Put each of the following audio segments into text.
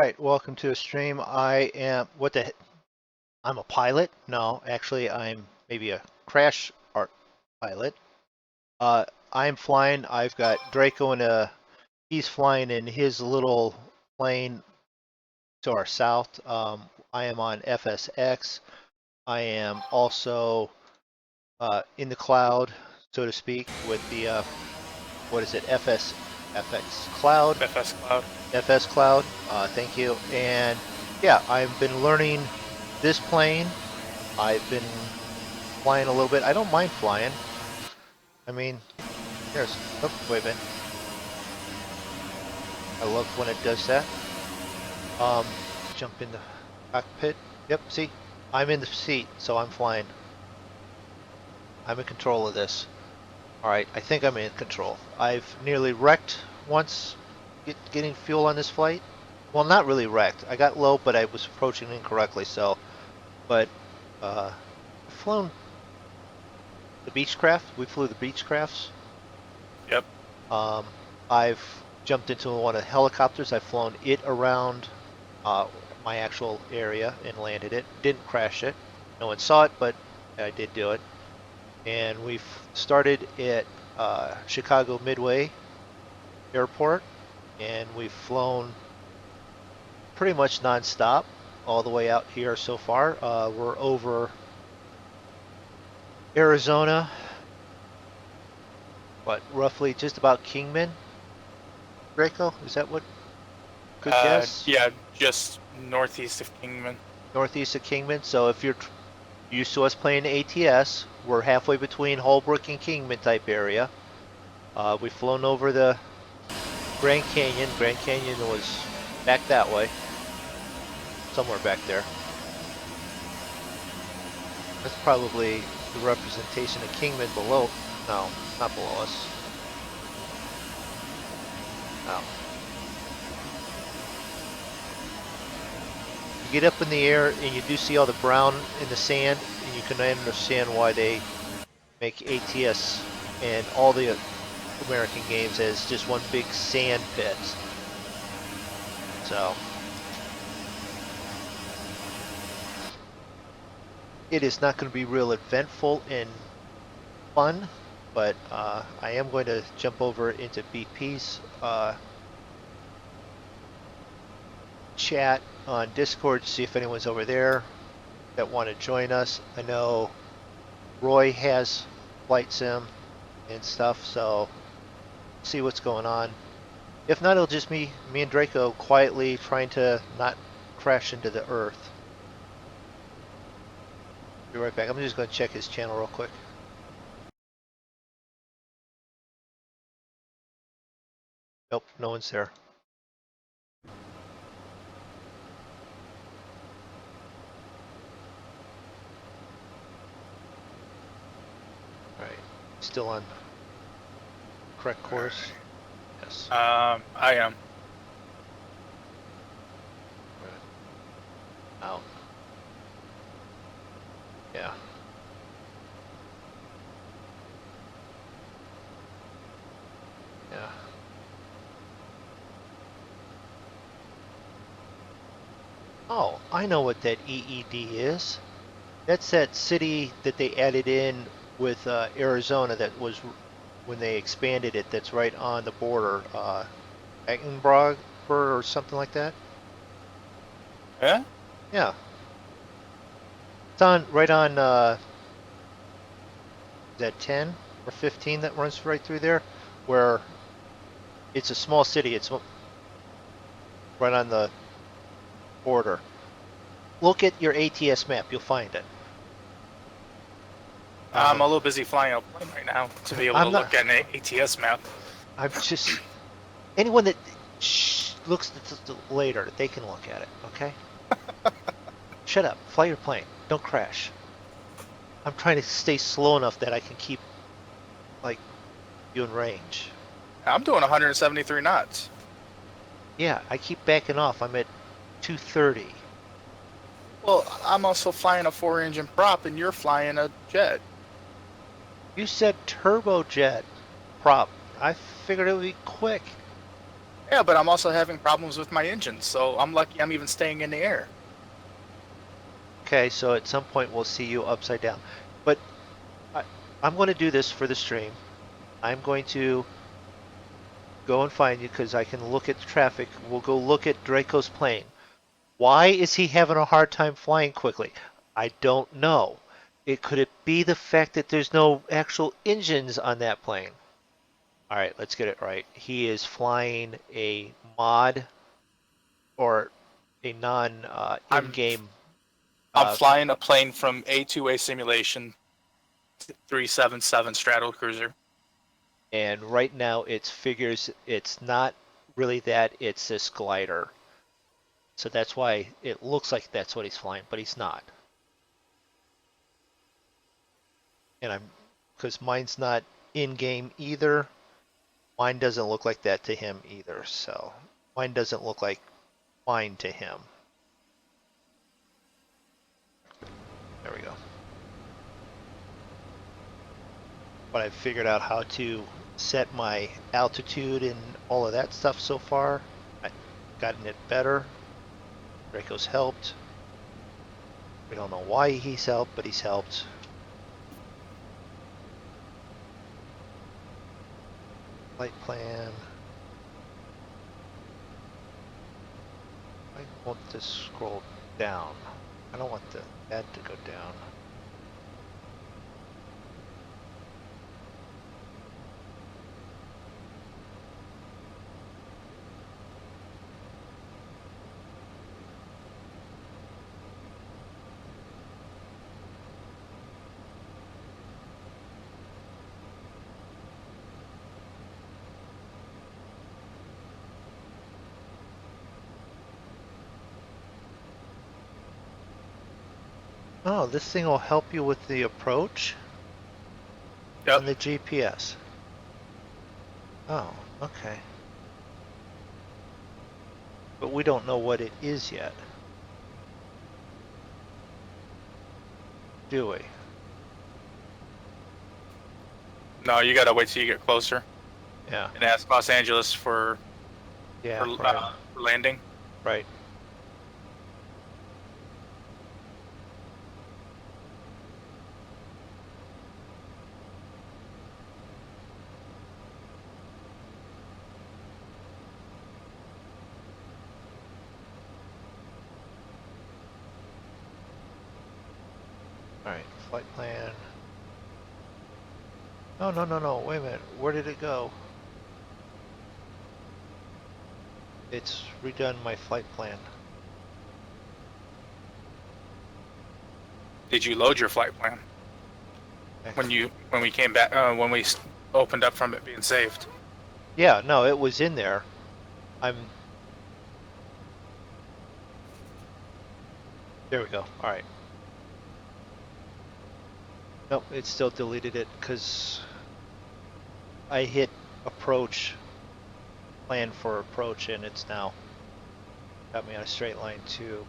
right, welcome to a stream. I am, what the, I'm a pilot? No, actually, I'm maybe a crash art pilot. Uh, I'm flying. I've got Draco he's flying in his little plane to our south. I am on FSX. I am also in the cloud, so to speak, with the, what is it, FX Cloud? FS Cloud. FS Cloud, thank you. And yeah, I've been learning this plane. I've been flying a little bit. I don't mind flying. I mean, oh, wait a minute. I love when it does that. Jump in the cockpit. Yep, see, I'm in the seat, so I'm flying. I'm in control of this. All right, I think I'm in control. I've nearly wrecked once getting fuel on this flight. Well, not really wrecked. I got low, but I was approaching incorrectly, so. But I've flown the Beechcraft. We flew the Beechcrafts. Yep. I've jumped into one of the helicopters. I've flown it around my actual area and landed it. Didn't crash it. No one saw it, but I did do it. And we've started at Chicago Midway Airport, and we've flown pretty much nonstop all the way out here so far. We're over Arizona, what, roughly just about Kingman? Draco, is that what? Good guess? Yeah, just northeast of Kingman. Northeast of Kingman. So if you're used to us playing ATS, we're halfway between Holbrook and Kingman type area. We've flown over the Grand Canyon. Grand Canyon was back that way. Somewhere back there. That's probably the representation of Kingman below. No, not below us. No. You get up in the air and you do see all the brown in the sand, and you can understand why they make ATS and all the American games as just one big sand pit. So it is not going to be real eventful and fun, but I am going to jump over into BP's chat on Discord to see if anyone's over there that want to join us. I know Roy has flight sim and stuff, so see what's going on. If not, it'll just me and Draco quietly trying to not crash into the earth. Be right back. I'm just going to check his channel real quick. Nope, no one's there. Alright, still on correct course? Yes. I am. Out. Yeah. Yeah. Oh, I know what that EED is. That's that city that they added in with Arizona that was when they expanded it, that's right on the border. Eggenbrog or something like that? Yeah? Yeah. It's on, right on, is that 10 or 15 that runs right through there? Where it's a small city, it's right on the border. Look at your ATS map, you'll find it. I'm a little busy flying a plane right now to be able to look at an ATS map. I'm just, anyone that looks at it later, they can look at it, okay? Shut up, fly your plane, don't crash. I'm trying to stay slow enough that I can keep, like, you in range. I'm doing 173 knots. Yeah, I keep backing off, I'm at 230. Well, I'm also flying a 4-engine prop and you're flying a jet. You said turbojet prop. I figured it would be quick. Yeah, but I'm also having problems with my engine, so I'm lucky I'm even staying in the air. Okay, so at some point we'll see you upside down. But I, I'm going to do this for the stream. I'm going to go and find you because I can look at the traffic. We'll go look at Draco's plane. Why is he having a hard time flying quickly? I don't know. Could it be the fact that there's no actual engines on that plane? All right, let's get it right. He is flying a mod or a non I'm in-game. I'm Uh, flying a plane from A2A Simulation 377 Straddle Cruiser. and right now it figures it's not really that, it's this glider. So that's why it looks like that's what he's flying, but he's not. And I'm, because mine's not in-game either, mine doesn't look like that to him either. So mine doesn't look like mine to him. There we go. But I've figured out how to set my altitude and all of that stuff so far. I've gotten it better. Draco's helped. We don't know why he's helped, but he's helped. Flight plan. I want this scroll down. I don't want that to go down. Oh, this thing will help you with the approach Yep. and the GPS. Oh, okay. But we don't know what it is yet. Do we? No, you gotta wait till you get closer Yeah. and ask Los Angeles for Yeah, for, right. for landing. Right. All right, flight plan. Oh, no, no, no, wait a minute. Where did it go? It's redone my flight plan. Did you load your flight plan when we came back when we opened up from it being saved? Yeah, no, it was in there. There we go. All right. Nope, it still deleted it because I hit approach, plan for approach, and it's now got me on a straight line to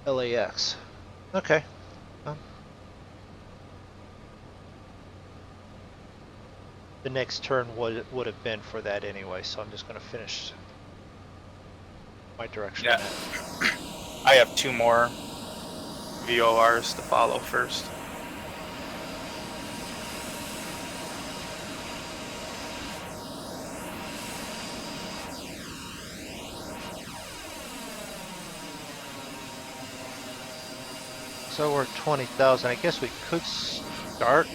LAX. Okay. Well, the next turn would have been for that anyway, so I'm just going to finish my direction. Yeah. I have 2 more VORs to follow first. So we're 20,000. I guess we could start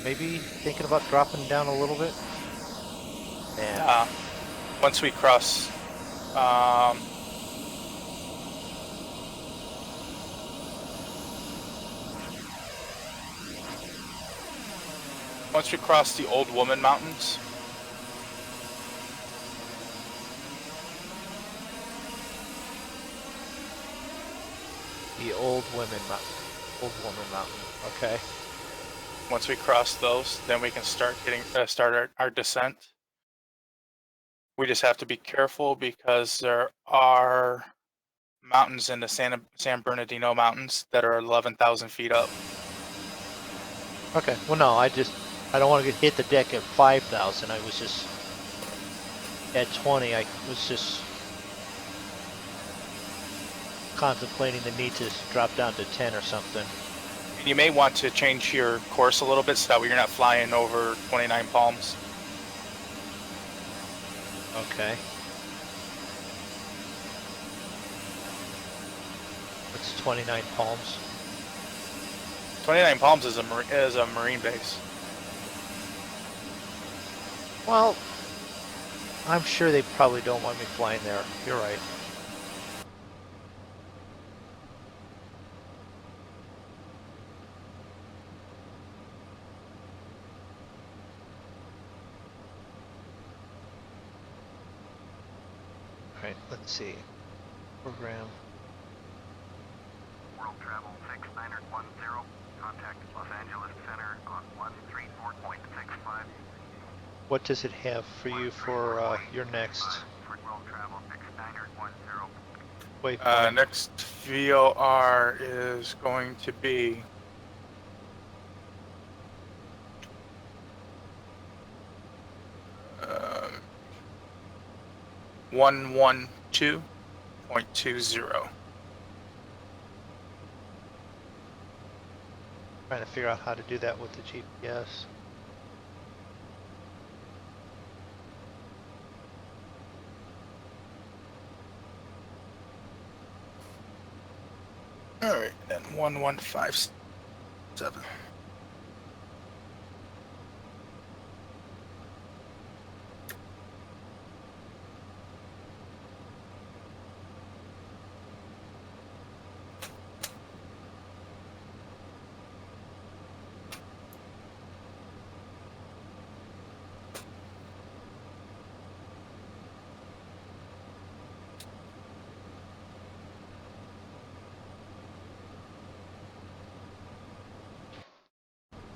maybe thinking about dropping down a little bit. And Once we cross the Old Woman Mountains, the Old Woman Mountain. Okay. once we cross those, then we can start our descent. We just have to be careful because there are mountains in the San Bernardino Mountains that are 11,000 feet up. Okay. Well, no, I don't want to hit the deck at 5,000. I was just at 20. I was just contemplating the need to drop down to 10 or something. You may want to change your course a little bit so that way you're not flying over 29 palms. Okay. What's 29 palms? 29 palms is a marine base. Well, I'm sure they probably don't want me flying there. You're right. All right, let's see. Program. World Travel 6910, contact Los Angeles Center on 134.65. What does it have for you for your next For World Travel 6910. waypoint? Next VOR is going to be 112.20. Trying to figure out how to do that with the GPS. All right, then 1157.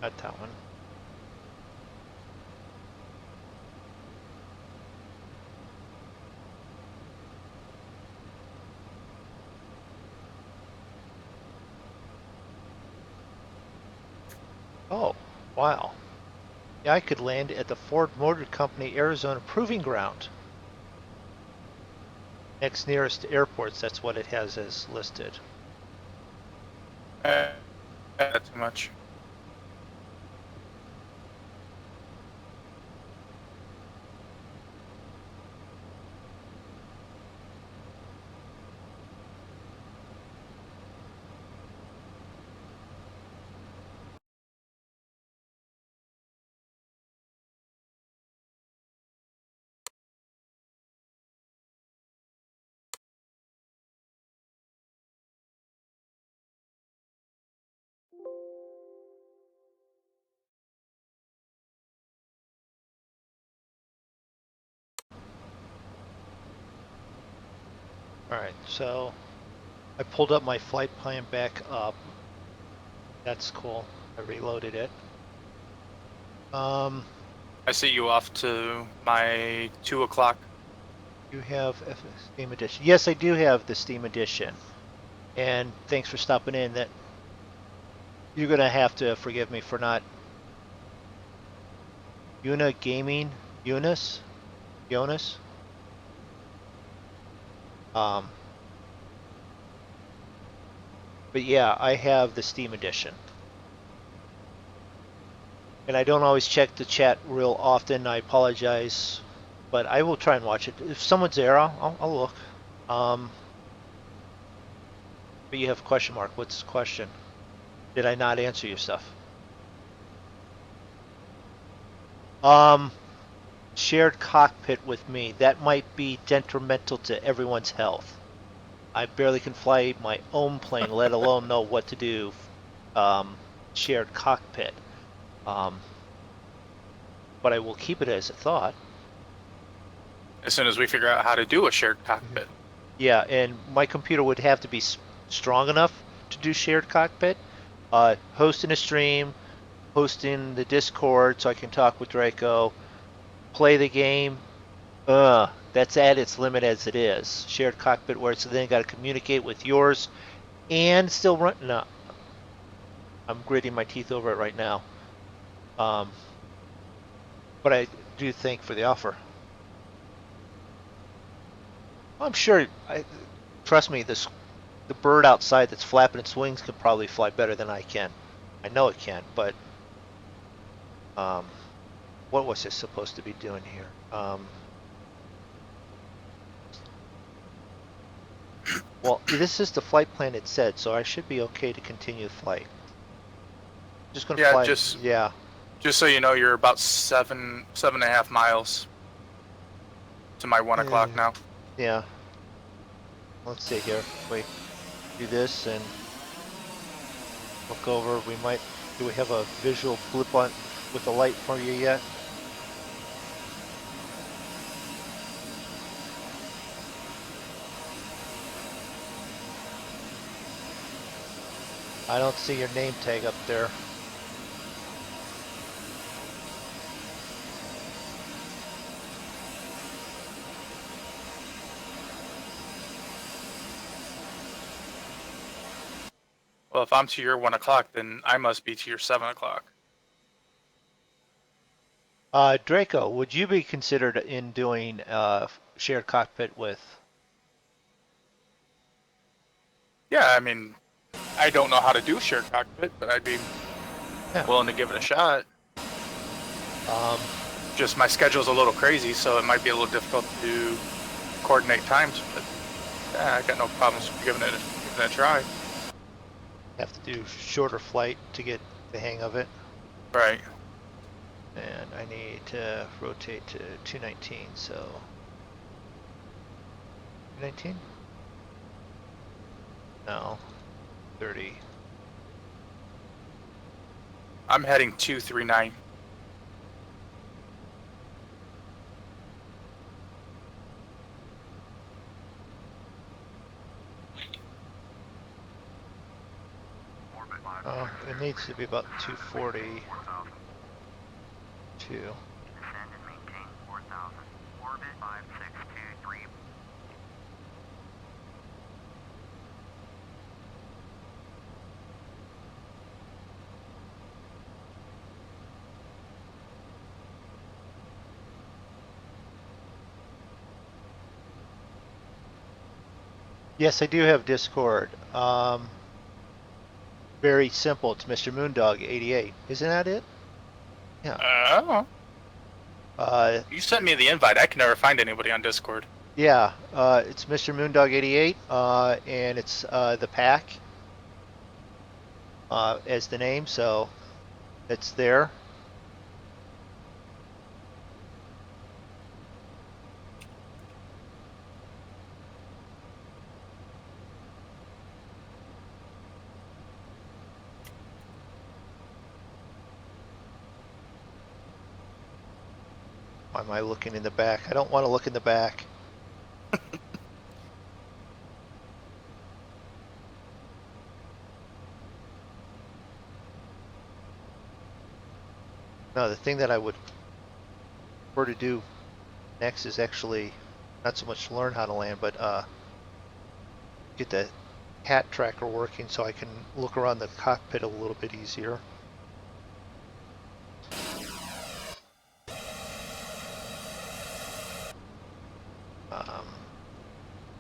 Not that one. Oh, wow. Yeah, I could land at the Ford Motor Company Arizona Proving Ground. Next nearest airports, that's what it has as listed. Not too much. All right, so I pulled up my flight plan back up. That's cool. I reloaded it. I see you off to my 2 o'clock. You have a Steam Edition. Yes, I do have the Steam Edition. And thanks for stopping in. That you're gonna have to forgive me for not Gaming Jonas. Um, but yeah, I have the Steam Edition. And I don't always check the chat real often. I apologize, but I will try and watch it. If someone's there, I'll look. But you have a question mark. What's the question? Did I not answer your stuff? Shared cockpit with me. That might be detrimental to everyone's health. I barely can fly my own plane, let alone know what to do. Shared cockpit. But I will keep it as a thought. As soon as we figure out how to do a shared cockpit. Yeah, and my computer would have to be strong enough to do shared cockpit. Hosting a stream, hosting the Discord so I can talk with Draco, play the game. That's at its limit as it is. Shared cockpit where it's then got to communicate with yours and still run. No, I'm gritting my teeth over it right now. But I do thank for the offer. I'm sure. Trust me, the bird outside that's flapping its wings could probably fly better than I can. I know it can, but what was this supposed to be doing here? Well, this is the flight plan it said, so I should be okay to continue flight. Just gonna Yeah, fly. just Yeah. so you know, you're about 7.5 miles to my 1 o'clock now. Yeah. Let's see here. Wait. Do this and look over. We might. Do we have a visual blip on with the light for you yet? I don't see your name tag up there. Well, if I'm to your 1 o'clock, then I must be to your 7 o'clock. Draco, would you be considered in doing shared cockpit with? Yeah, I mean, I don't know how to do shared cockpit, but I'd be Yeah. willing to give it a shot. Um, Just my schedule's a little crazy, so it might be a little difficult to coordinate times, but yeah, I got no problems giving it a try. have to do shorter flight to get the hang of it. Right. And I need to rotate to 219, so 219? No, 30. I'm heading 239. Orbit 5. Oh, it needs to be about 240. 4000. 2. Descend and maintain 4000. Orbit 5623. Yes, I do have Discord. Very simple. It's MrMoonDog88. Isn't that it? Yeah. Oh. You sent me the invite. I can never find anybody on Discord. Yeah. It's MrMoonDog88, and it's the pack as the name, so it's there. Why am I looking in the back? I don't want to look in the back. No, the thing that I would prefer to do next is actually not so much learn how to land, but get the hat tracker working so I can look around the cockpit a little bit easier.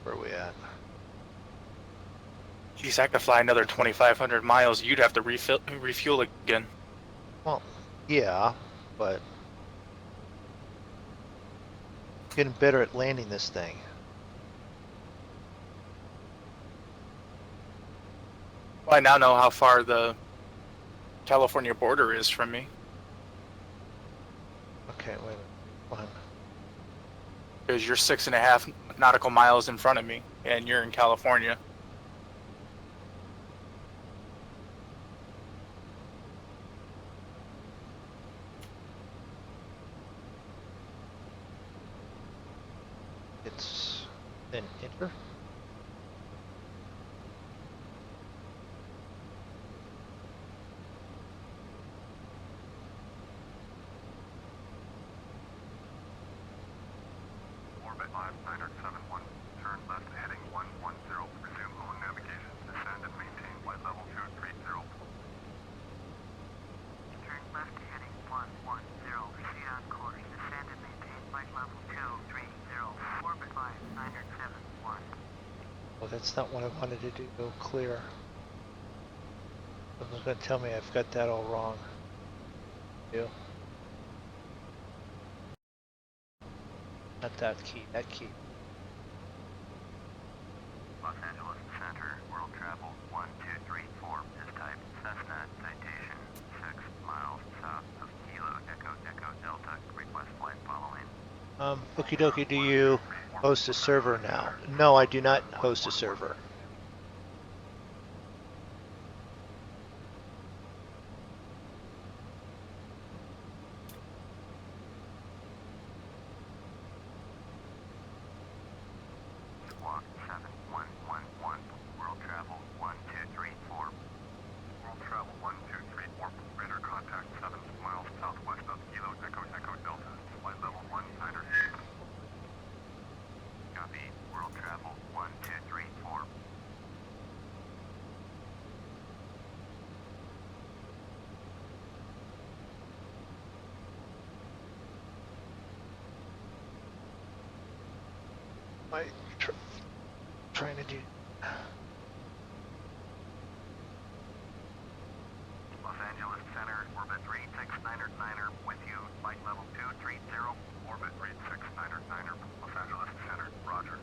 Where are we at? Geez, I could fly another 2,500 miles. You'd have to refuel again. Well, yeah, but getting better at landing this thing. Well, I now know how far the California border is from me. Okay, wait a minute. One. Because you're 6.5 nautical miles in front of me, and you're in California. It's then enter. Orbit 5971. Turn left heading 110. Resume on navigation. Descend and maintain flight level 230. Turn left heading 110. Proceed on course. Descend and maintain flight level 230. Orbit 5907. that's not what I wanted to do. Go clear. Someone's going to tell me I've got that all wrong. Do. Not that key. That key. Los Angeles Center, world travel 1234 is type Cessna, citation 6 miles south of Kilo Echo Echo Delta, request flight following. Okie dokie, do you host a server now? No, I do not host a server. Squawk 7111, world travel 1234. World travel 1234, radar contact 7 miles southwest of Kilo Echo Echo Delta, flight level 19. Copy, world travel 1234. I trying to do. Los Angeles Center, orbit 369er with you, flight level 230, orbit 369er, Los Angeles Center, roger.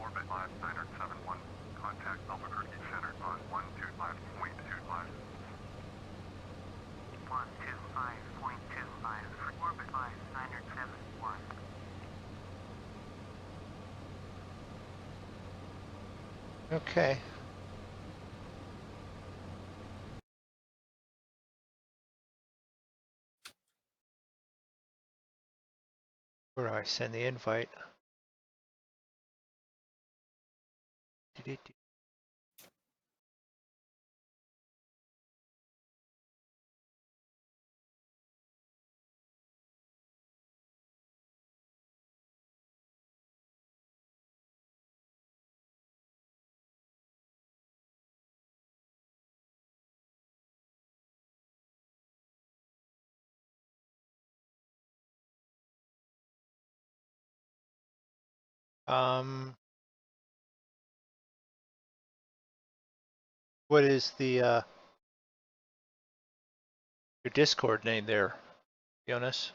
Orbit 5971, contact Albuquerque Center on 125.25. 125.25 for orbit 5971. Okay. Where do I send the invite? What is the your Discord name there, Jonas?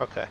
Okay.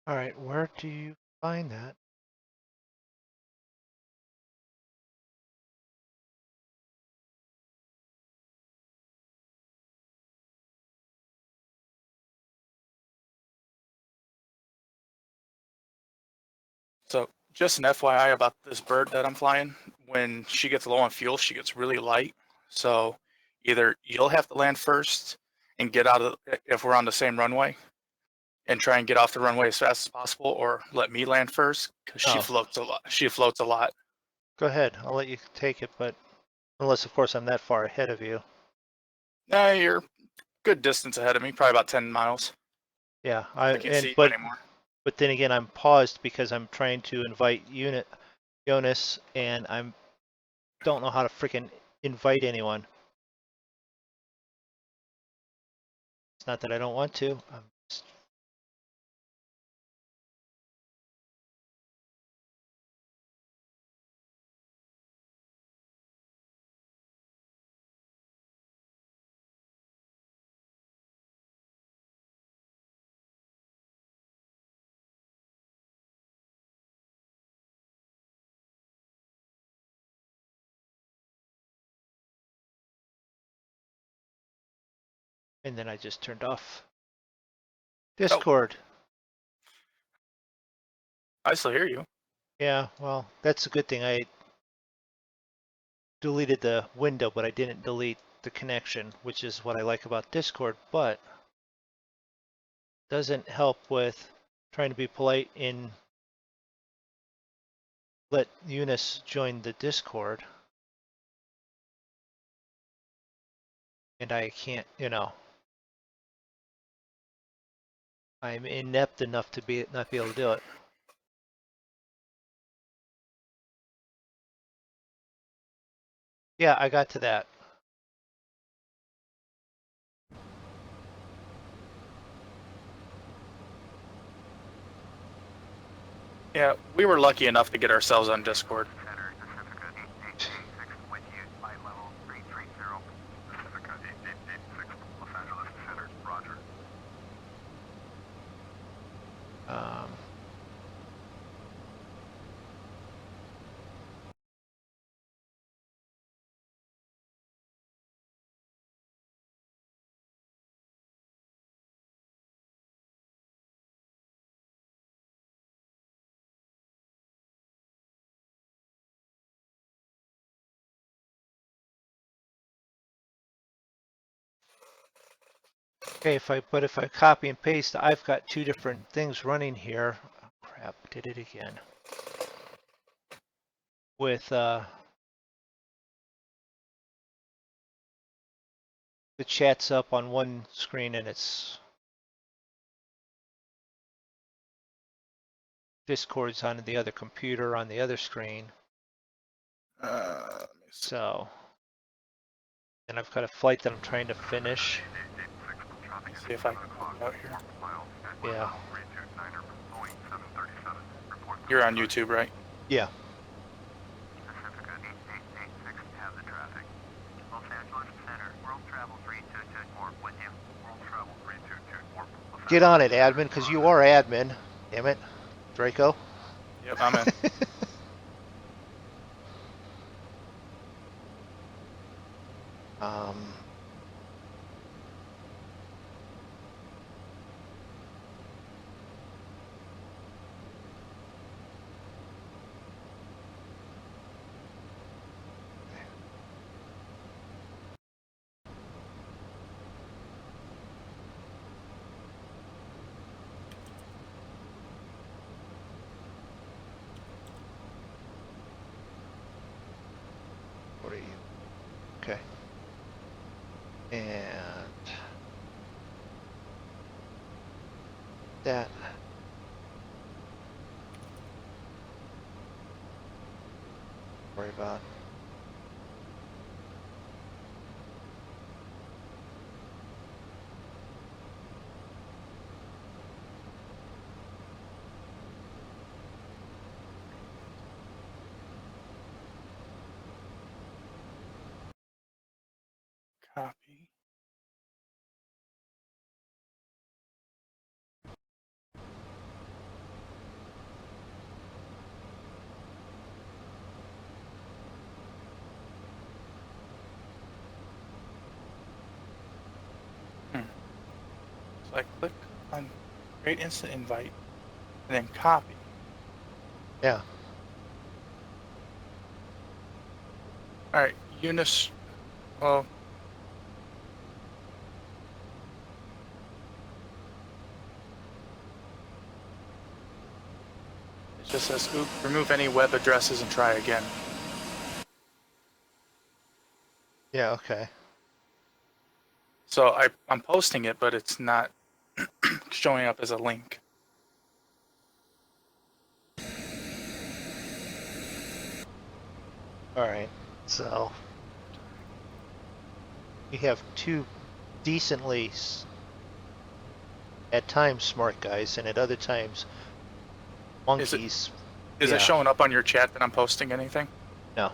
All right, where do you find that? So just an FYI about this bird that I'm flying. When she gets low on fuel, she gets really light. So either you'll have to land first and get out of if we're on the same runway and try and get off the runway as fast as possible, or let me land first because she Oh. floats a lot. She floats a lot. Go ahead, I'll let you take it, but unless, of course, I'm that far ahead of you. You're good distance ahead of me, probably about 10 miles. Yeah, I can't see you anymore. but then again, I'm paused because I'm trying to invite Jonas, and don't know how to freaking invite anyone. It's not that I don't want to. And then I just turned off Discord. I still hear you. Yeah, well, that's a good thing. I deleted the window, but I didn't delete the connection, which is what I like about Discord, but doesn't help with trying to be polite and let Eunice join the Discord. And I can't, I'm inept enough to not be able to do it. Yeah, I got to that. Yeah, we were lucky enough to get ourselves on Discord. Center, Pacifica 8886 with you, flight level 330. Pacifica 8886, Los Angeles Center, roger. Um, okay, if I copy and paste, I've got two different things running here. Oh, crap, did it again. With the chat's up on one screen and it's Discord's on the other computer on the other screen. Let me see. So, and I've got a flight that I'm trying to finish. Let me see if I can put it out here. Yeah. You're on YouTube, right? Yeah. Pacifica 8886, have the traffic. Los Angeles Center, World Travel 3224 with you. World Travel 3224. Get on it, admin, because you are admin. Damn it, Draco. Yep, I'm in. um, what are you? Okay. And that. Worry about. Copy. So I click on create instant invite and then copy. Yeah. All right, Eunice. Well, it just says remove any web addresses and try again. Yeah. Okay. So I'm posting it, but it's not showing up as a link. All right. So we have two decently, at times, smart guys, and at other times, monkeys. Is Yeah. it showing up on your chat that I'm posting anything? No.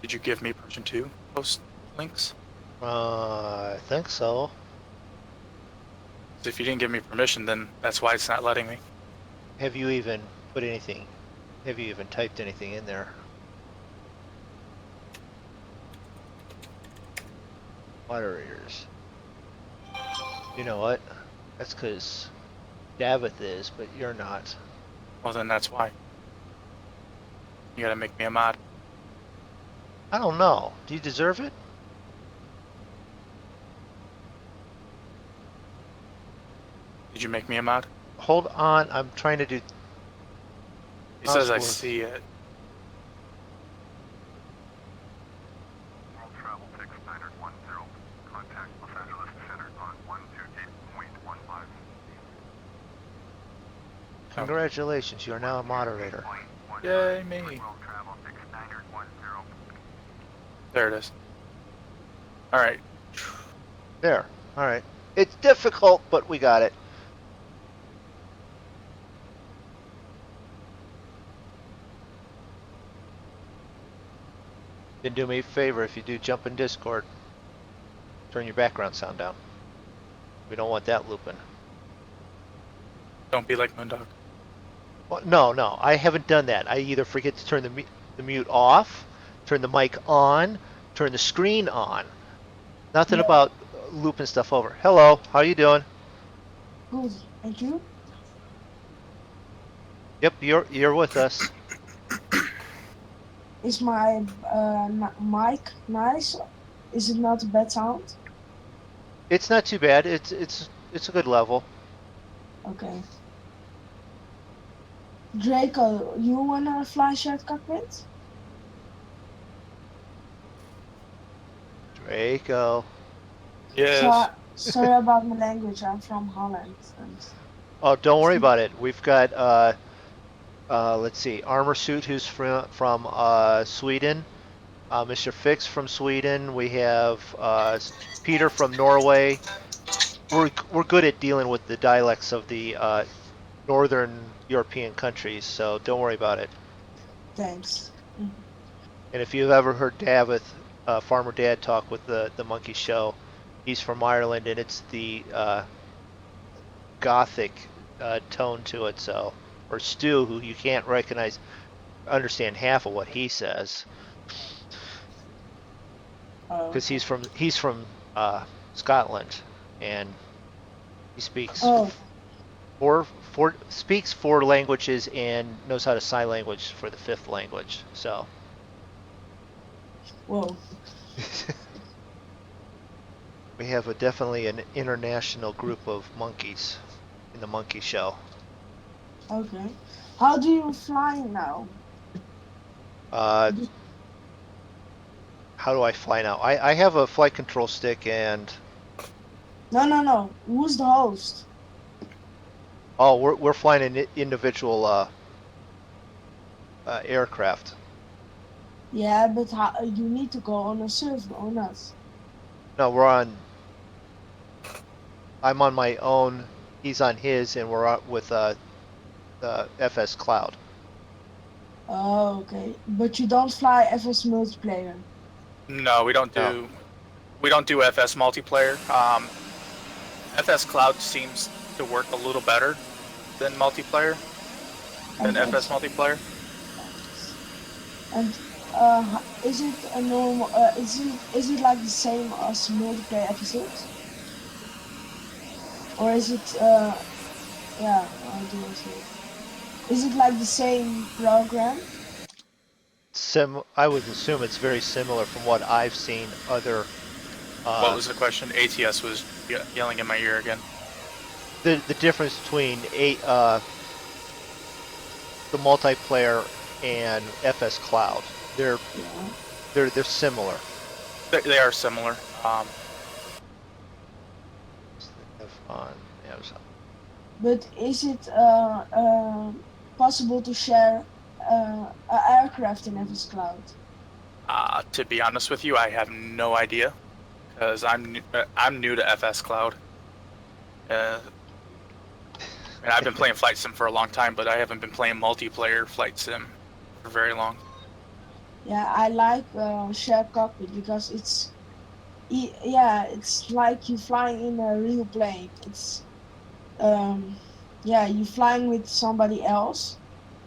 Did you give me permission to post links? I think so. So if you didn't give me permission, then that's why it's not letting me. Have you even put anything? Have you even typed anything in there? Moderators. You know what? That's because Davith is, but you're not. Well, then that's why. You gotta make me a mod. I don't know. Do you deserve it? Did you make me a mod? Hold on. I'm trying to do. He says I Osworth. see it. World Travel 6910. Contact Los Angeles Center on 128.15. Congratulations. You are now a moderator. Yay, me. World Travel 6910. There it is. All right. There. All right. It's difficult, but we got it. Then do me a favor if you do jump in Discord. Turn your background sound down. We don't want that looping. Don't be like Moondog. Well, no, I haven't done that. I either forget to turn the mute off, turn the mic on, turn the screen on. Nothing Yeah. about looping stuff over. Hello, how you doing? Good, and you? Yep, you're with us. Is my mic nice? Is it not a bad sound? It's not too bad. It's a good level. Okay. Draco, you wanna fly shared cockpit? Draco. Yes. Sorry about my language. I'm from Holland. And Oh, don't worry about it. We've got let's see, Armor Suit, who's from Sweden. Mr. Fix from Sweden. We have Peter from Norway. We're good at dealing with the dialects of the northern European countries, so don't worry about it. thanks. And if you've ever heard Davith, Farmer Dad, talk with the Monkey Show, he's from Ireland, and it's the Gothic tone to it. So, or Stu, who you can't understand half of what he says, because he's from Scotland, and he speaks speaks four languages and knows how to sign language for the fifth language. So. Whoa. We have definitely an international group of monkeys in the Monkey Show. Okay. How do you fly now? How do I fly now? I have a flight control stick and No. Who's the host? oh, we're flying an individual aircraft. Yeah, but you need to go on a server or not? No, I'm on my own. He's on his, and we're with the FS Cloud. Oh, okay. But you don't fly FS multiplayer. No, we don't do. No. We don't do FS multiplayer. FS Cloud seems to work a little better than multiplayer. Than FS multiplayer. And is it a normal? Is it like the same as multiplayer episodes, or is it yeah? How do I say it? Is it like the same program? I would assume it's very similar from what I've seen other. What was the question? ATS was yelling in my ear again. The difference between the multiplayer and FS Cloud. They're Yeah. they're similar. They are similar. On Amazon. But is it possible to share an aircraft in FS Cloud? To be honest with you, I have no idea because I'm new to FS Cloud. And I've been playing Flight Sim for a long time, but I haven't been playing multiplayer Flight Sim for very long. Yeah, I like share cockpit because yeah, it's like you flying in a real plane. It's yeah, you flying with somebody else,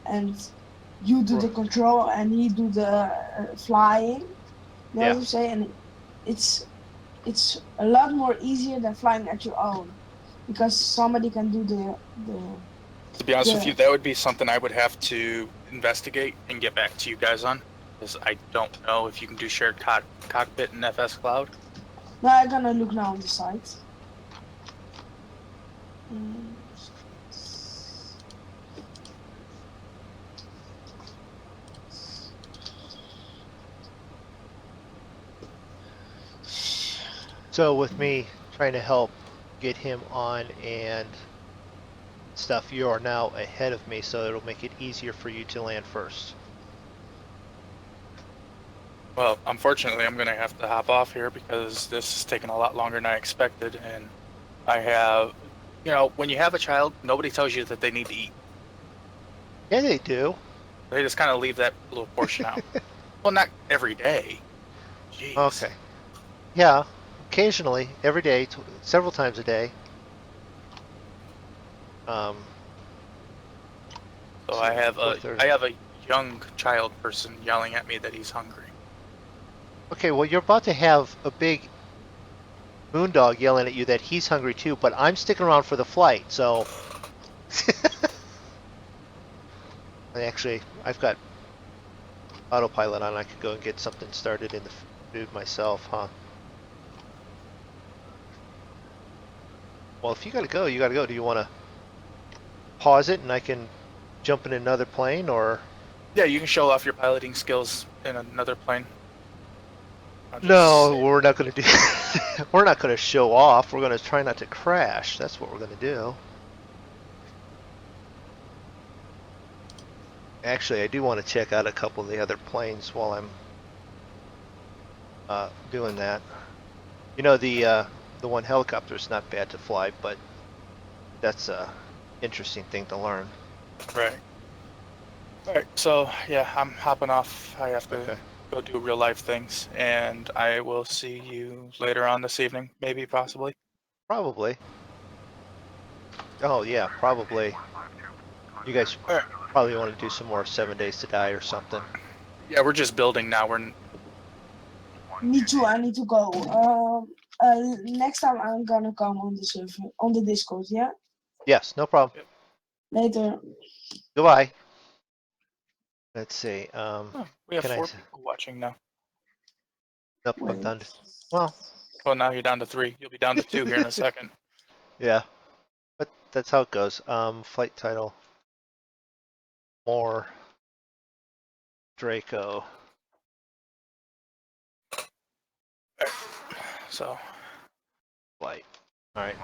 and you do the control and he do the flying. You know what Yeah. I'm saying? And it's a lot more easier than flying at your own because somebody can do the To be honest with you, the. that would be something I would have to investigate and get back to you guys on, because I don't know if you can do shared cockpit in FS Cloud. No, I'm gonna look now on the site. Mm. So with me trying to help get him on and stuff, you are now ahead of me, so it'll make it easier for you to land first. Well, unfortunately, I'm going to have to hop off here because this is taking a lot longer than I expected. And I have, when you have a child, nobody tells you that they need to eat. Yeah, they do. They just kind of leave that little portion out. Well, not every day. Jeez. Okay. Yeah, occasionally, every day, several times a day. Um, So I have a 4:30. young child person yelling at me that he's hungry. Okay, well, you're about to have a big Moondog yelling at you that he's hungry too, but I'm sticking around for the flight, so. Actually, I've got autopilot on. I could go and get something started in the food myself, huh? Well, if you gotta go, you gotta go. Do you want to pause it and I can jump in another plane, or? Yeah, you can show off your piloting skills in another plane. No, we're not gonna do. We're not gonna show off. We're gonna try not to crash. That's what we're gonna do. Actually, I do want to check out a couple of the other planes while I'm doing that. You know, the one helicopter is not bad to fly, but that's a interesting thing to learn. Right. All right. So yeah, I'm hopping off. I have to Okay. go do real life things, and I will see you later on this evening, maybe, possibly. Probably. Oh yeah, probably. You guys All right. probably want to do some more 7 Days to Die or something. Yeah, we're just building now. We're Me too. I need to go. Next time I'm gonna come on the server on the Discord. Yeah. Yes, no problem. Later. Goodbye. Let's see. we have Can I? 4 people watching now. Nope, I'm Wait. done. Well, Well, now you're down to 3. You'll be down to 2 here in a second. yeah, but that's how it goes. Flight title. More Draco. So Flight. All right.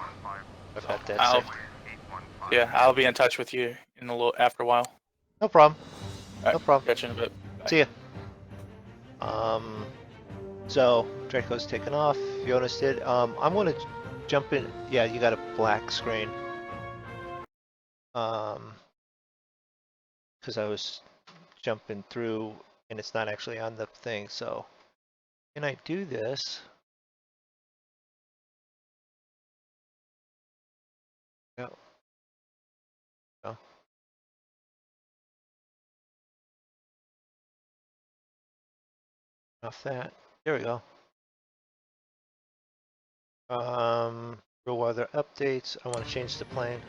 I've got that I'll saved. I'll be in touch with you in a little after a while. No problem. All right, No problem. catch you in a bit. Bye. See ya. So Draco's taken off. Jonas did. I'm gonna jump in. Yeah, you got a black screen. Because I was jumping through and it's not actually on the thing. So can I do this? No. No. Off that. There we go. Real weather updates. I want to change the plane.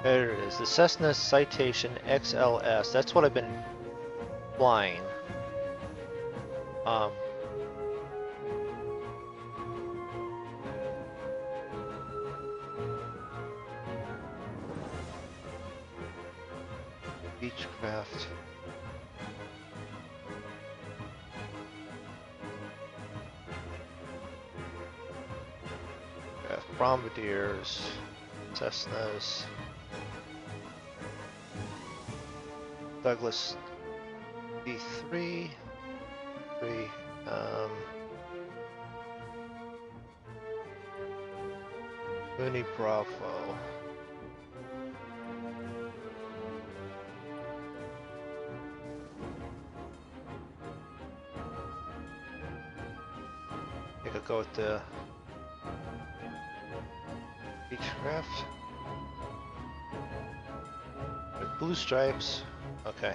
There it is. The Cessna Citation XLS. That's what I've been flying. Beechcraft. Bombardiers, Cessnas, Douglas D3, Mooney Bravo. I think I'll go with the Beechcraft. With blue stripes. Okay.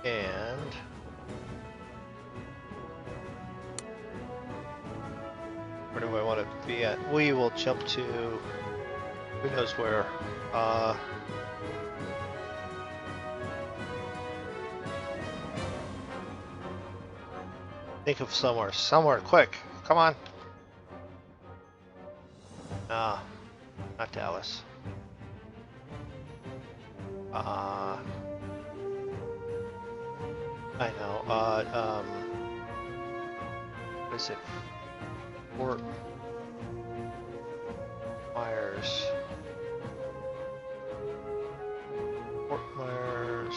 And where do I want to be at? We will jump to who knows where. Think of somewhere quick. Come on. Nah, not Dallas. I know. What is it? Fort Myers. Fort Myers.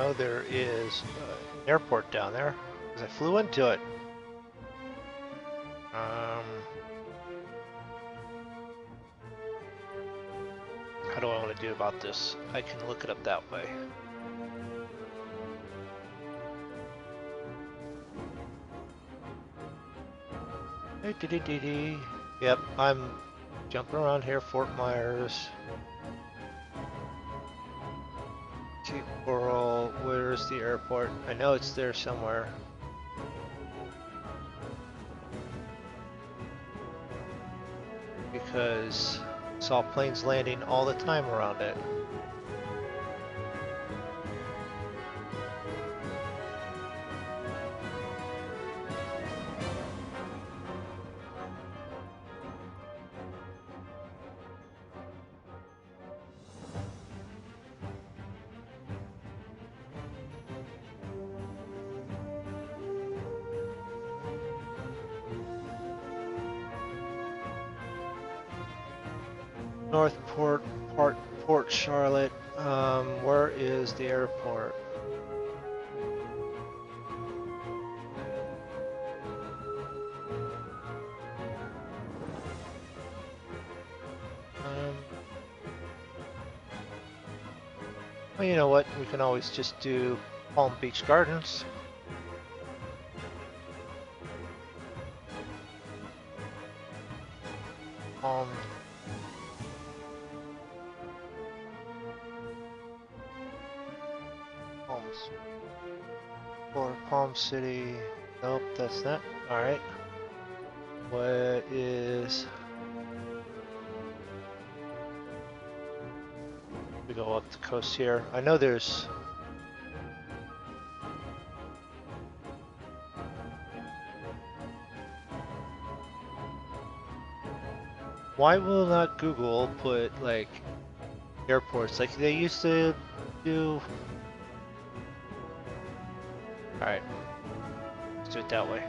Oh, there is an airport down there, because I flew into it. How do I want to do about this? I can look it up that way. Yep, I'm jumping around here, Fort Myers. Cape Coral, where's the airport? I know it's there somewhere. Because I saw planes landing all the time around it. Northport, Port Charlotte. Where is the airport? Well, you know what? We can always just do Palm Beach Gardens. Palm or Palm City. Nope, that's not. Alright. What is... We go up the coast here. I know there's... Why will not Google put, like, airports like they used to do? Alright. Let's do it that way.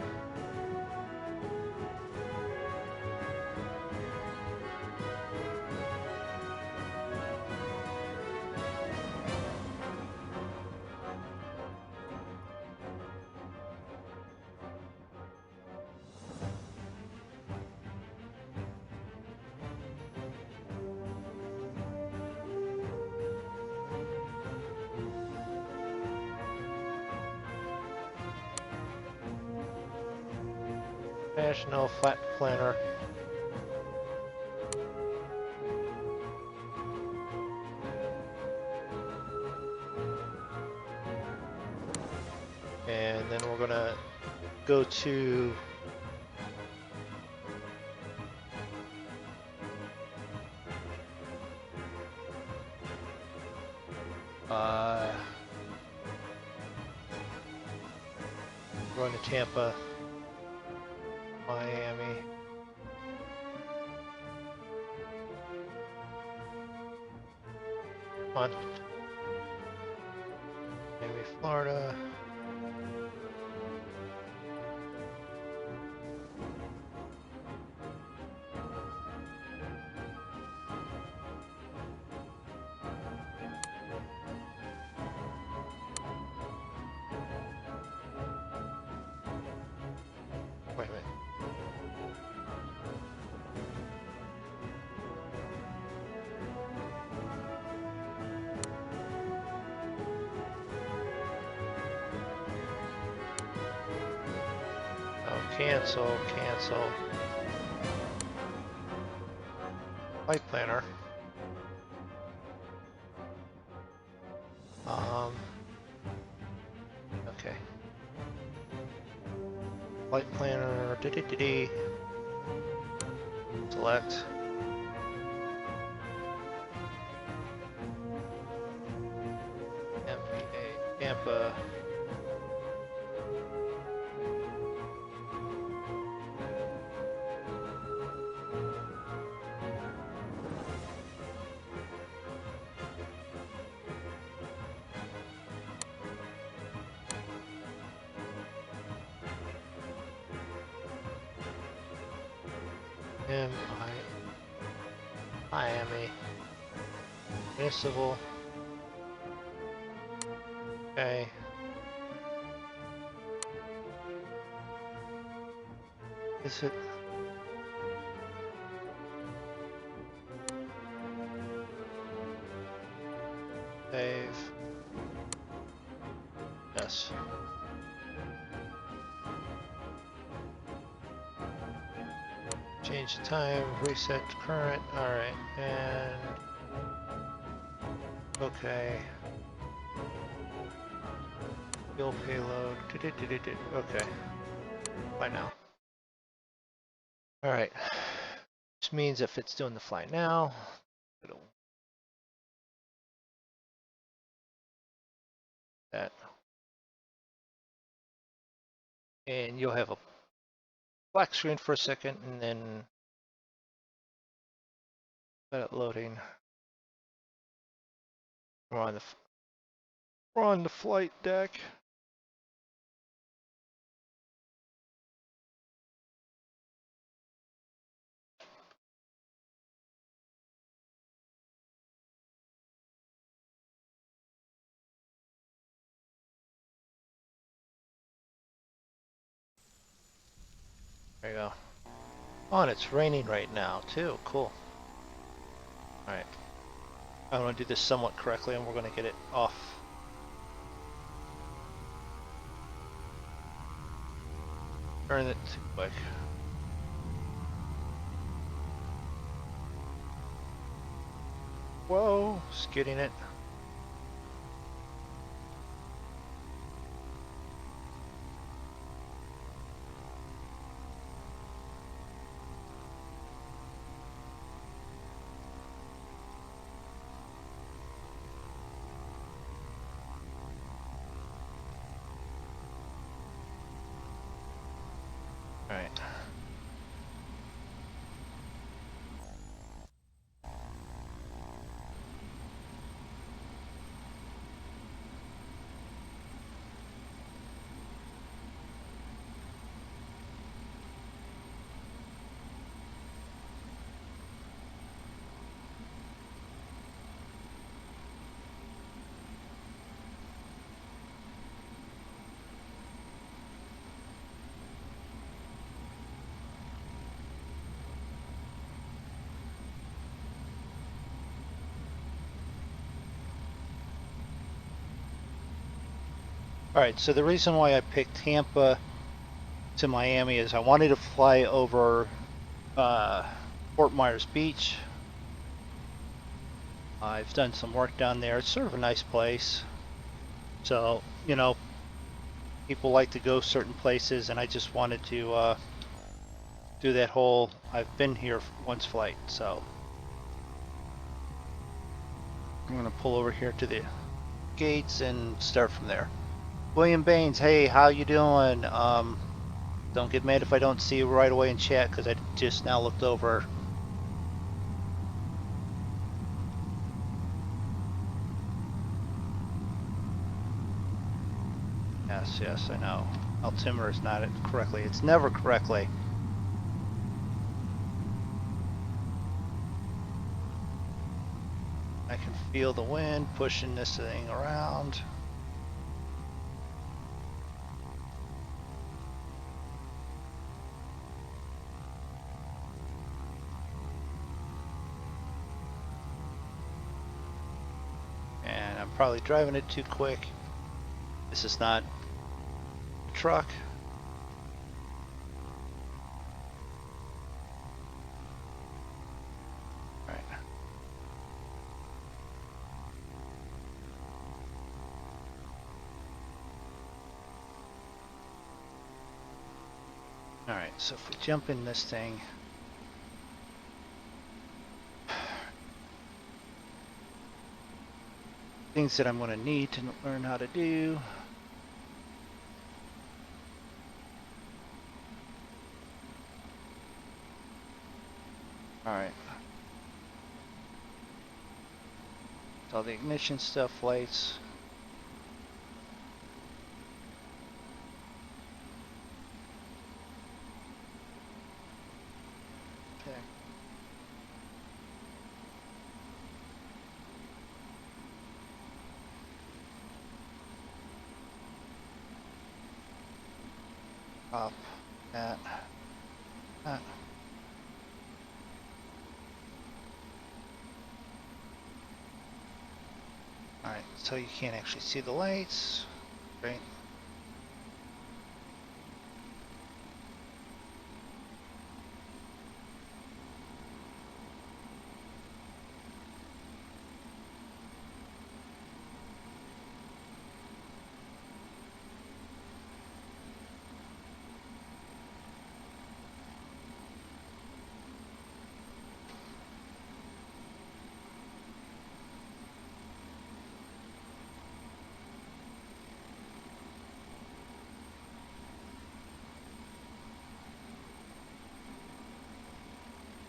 Crash, no flat planner. And then we're gonna go to going to Tampa, Miami. On Miami, Florida. Wait a minute. Oh, cancel, cancel. Flight planner. Okay. Flight planner. Select. MPA Tampa. Miami. Municipal. Okay. Is it? Save. Yes. Change the time, reset to current, alright, and okay. Fuel payload, okay. Bye now. Alright. Which means if it's doing the flight now, it'll that. And you'll have a black screen for a second and then let it loading. We're on the flight deck. There you go. Oh, and it's raining right now too. Cool. Alright. I want to do this somewhat correctly and we're going to get it off. Turn it too quick. Whoa, skidding it. All right. All right, so the reason why I picked Tampa to Miami is I wanted to fly over Fort Myers Beach. I've done some work down there. It's sort of a nice place. So, you know, people like to go certain places, and I just wanted to do that whole I've been here once flight. So I'm gonna pull over here to the gates and start from there. William Baines, hey, how you doing? Don't get mad if I don't see you right away in chat because I just now looked over. Yes, yes, I know. Altimeter is not it correctly. It's never correctly. I can feel the wind pushing this thing around. And I'm probably driving it too quick. This is not a truck. All right. All right, so if we jump in this thing, things that I'm going to need to learn how to do. All right. All the ignition stuff, lights. Okay. Up, that. All right, so you can't actually see the lights, right?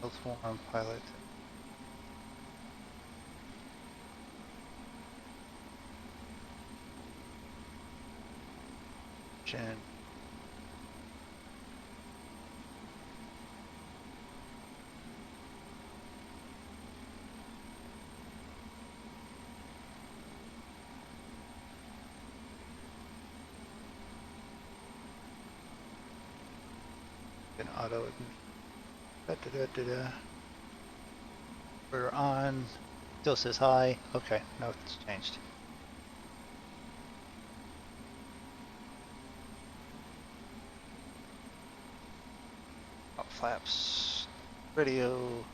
Health warm pilot. Gen. An auto ignition. Da, da, da, da, da. We're on. Still says hi. Okay, no, it's changed. Oh, flaps. Radio.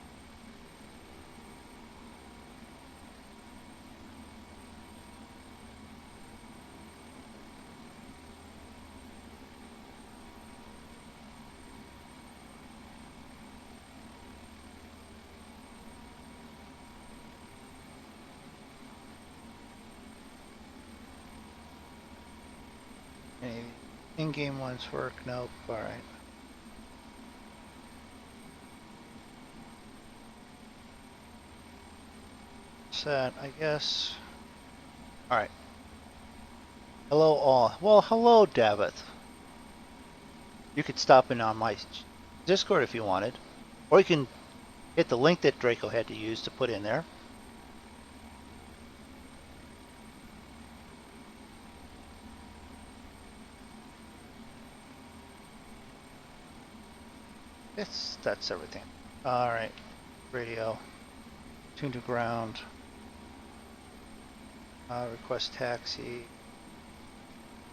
Any in-game ones work? Nope. All right. Set, I guess. All right. Hello all. Well, hello, Davith. You could stop in on my Discord if you wanted, or you can hit the link that Draco had to use to put in there. That's everything. All right. Radio. Tune to ground. Request taxi.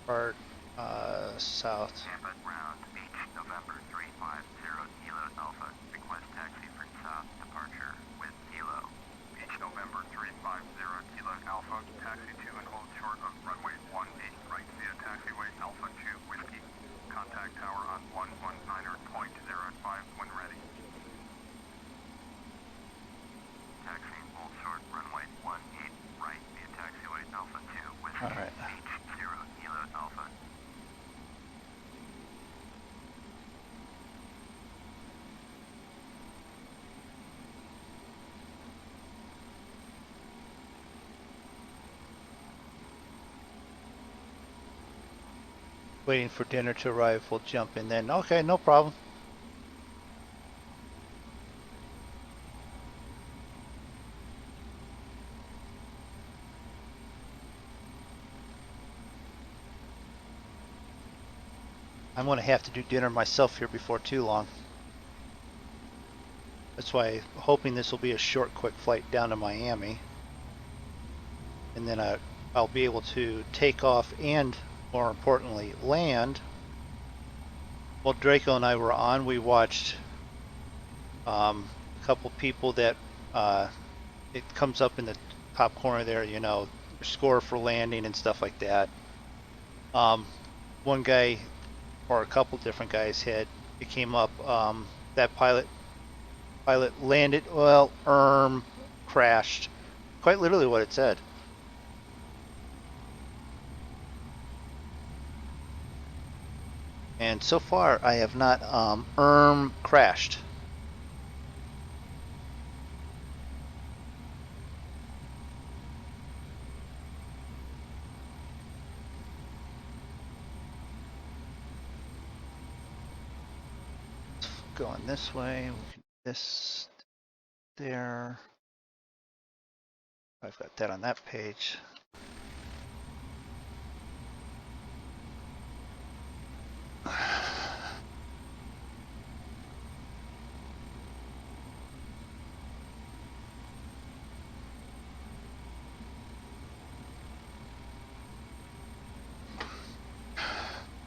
Part south. Tampa, ground, beach. Waiting for dinner to arrive. We'll jump in then. Okay, no problem. I'm going to have to do dinner myself here before too long. That's why I'm hoping this will be a short, quick flight down to Miami. And then I'll be able to take off and, more importantly, land. While Draco and I were on, we watched a couple people that it comes up in the top corner there, you know, your score for landing and stuff like that. One guy or a couple different guys had, it came up, that pilot landed, well, crashed. Quite literally what it said. And so far I have not crashed. Going this way, we can do this there. I've got that on that page.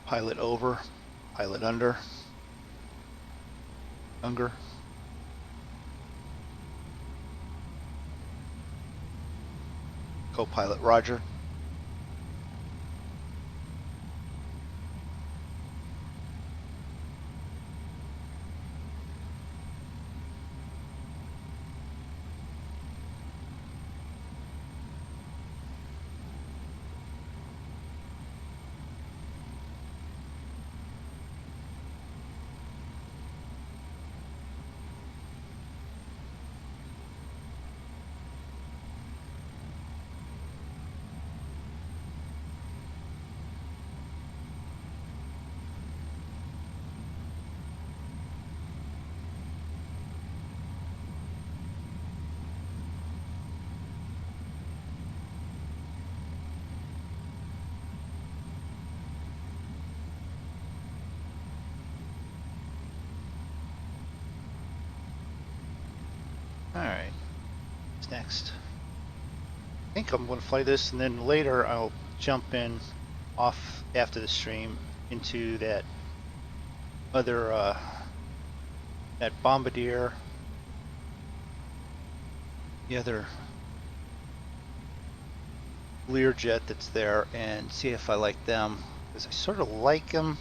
Pilot over, pilot under. Co-pilot Roger. All right, what's next? I think I'm going to fly this, and then later I'll jump in off after the stream into that other that Bombardier, the other Learjet that's there, and see if I like them, because I sort of like them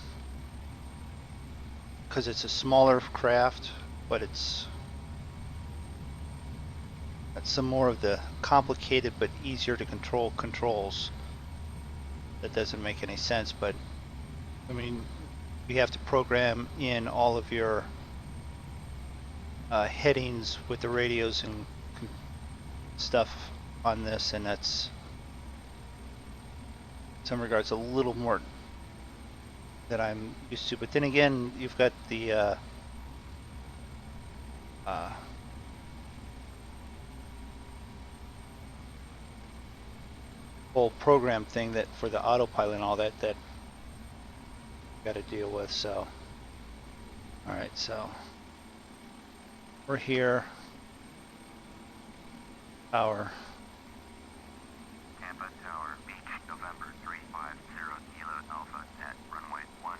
because it's a smaller craft, but it's got some more of the complicated but easier to control controls. That doesn't make any sense, but I mean, you have to program in all of your headings with the radios and stuff on this, and that's in some regards a little more that I'm used to. But then again, you've got the whole program thing that for the autopilot and all that you got to deal with. So, all right, so we're here. Tower. Tampa Tower, Beach, November 350 Kilo Alpha at runway 18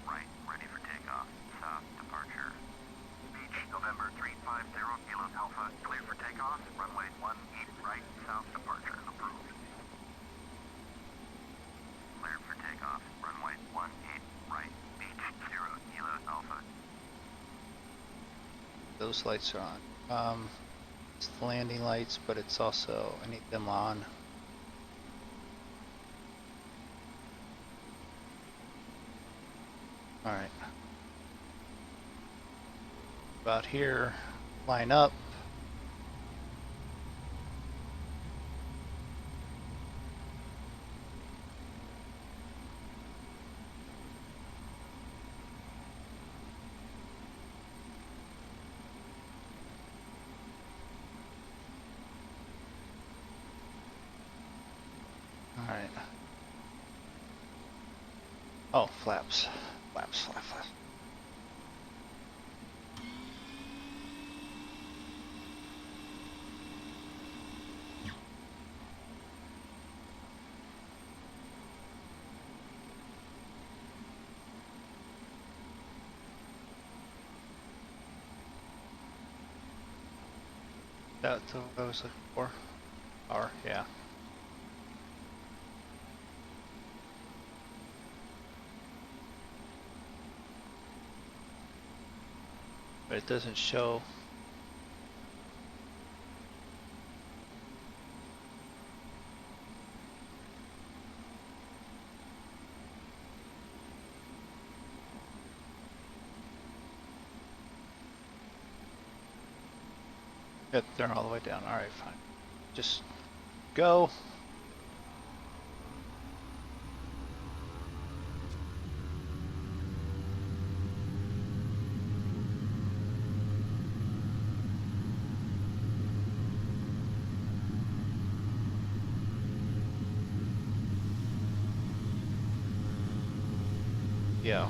right, ready for takeoff. South departure. Beach, November 350 Kilo Alpha, clear for takeoff. Runway 18 right, south departure. Approved. Clear for takeoff. Runway 18 right, Beach, 0 Kilo Alpha. Those lights are on. It's the landing lights, but it's also, I need them on. All right. About here, line up. Oh, flaps. Flaps. That's what I was looking for. Or, yeah. But it doesn't show. Yep, they're all the way down. All right, fine. Just go. Yeah.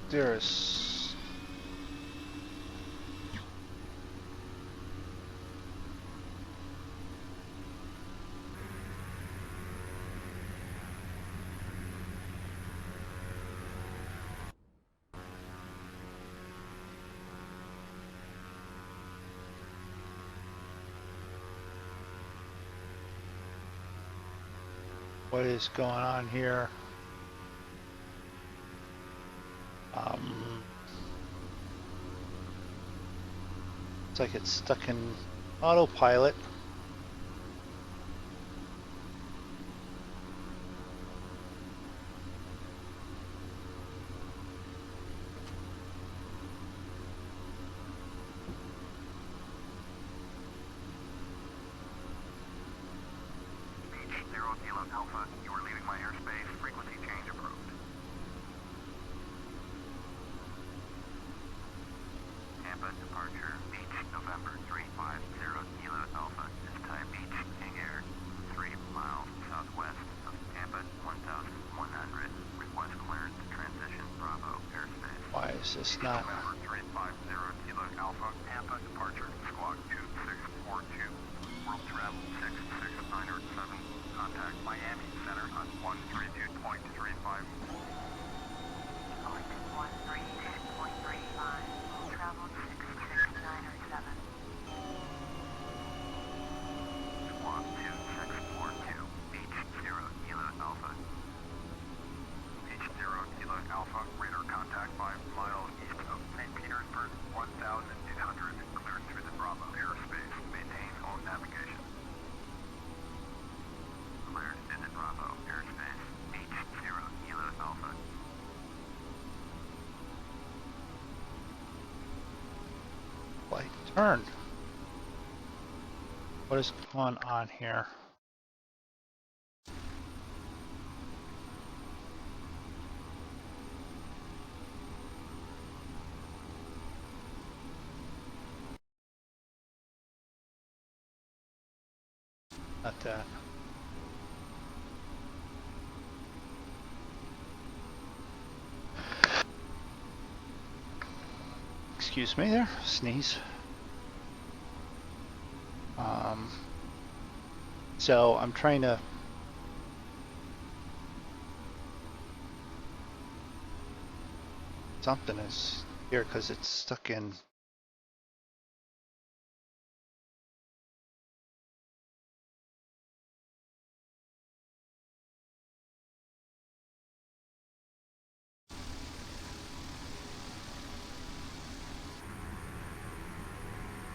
There's. What is going on here? It's like it's stuck in autopilot. Beach 0 Kilo Alpha, you are leaving my airspace. Frequency change approved. Tampa departure, Beach November 350 Kilo Alpha. This time Beach, King Air, 3 miles southwest of Tampa, 1,100. Request clearance to transition Bravo airspace. Why is this not? November 350 Kilo Alpha, Tampa departure, squawk 2642. World travel 66907. Contact Miami Center on 132.35. Going to 132.35. World travel 66907. Squawk 2642. Beach 0 Kilo Alpha. Beach 0 Kilo Alpha, radar contact 5 miles east of St. Petersburg, 1,800. Cleared through the Bravo airspace. Maintain home navigation. Cleared in the Bravo airspace. Beach 0 Kilo Alpha. Light turn. What is going on here? Not that. Excuse me there, sneeze. So I'm trying to. Something is here because it's stuck in.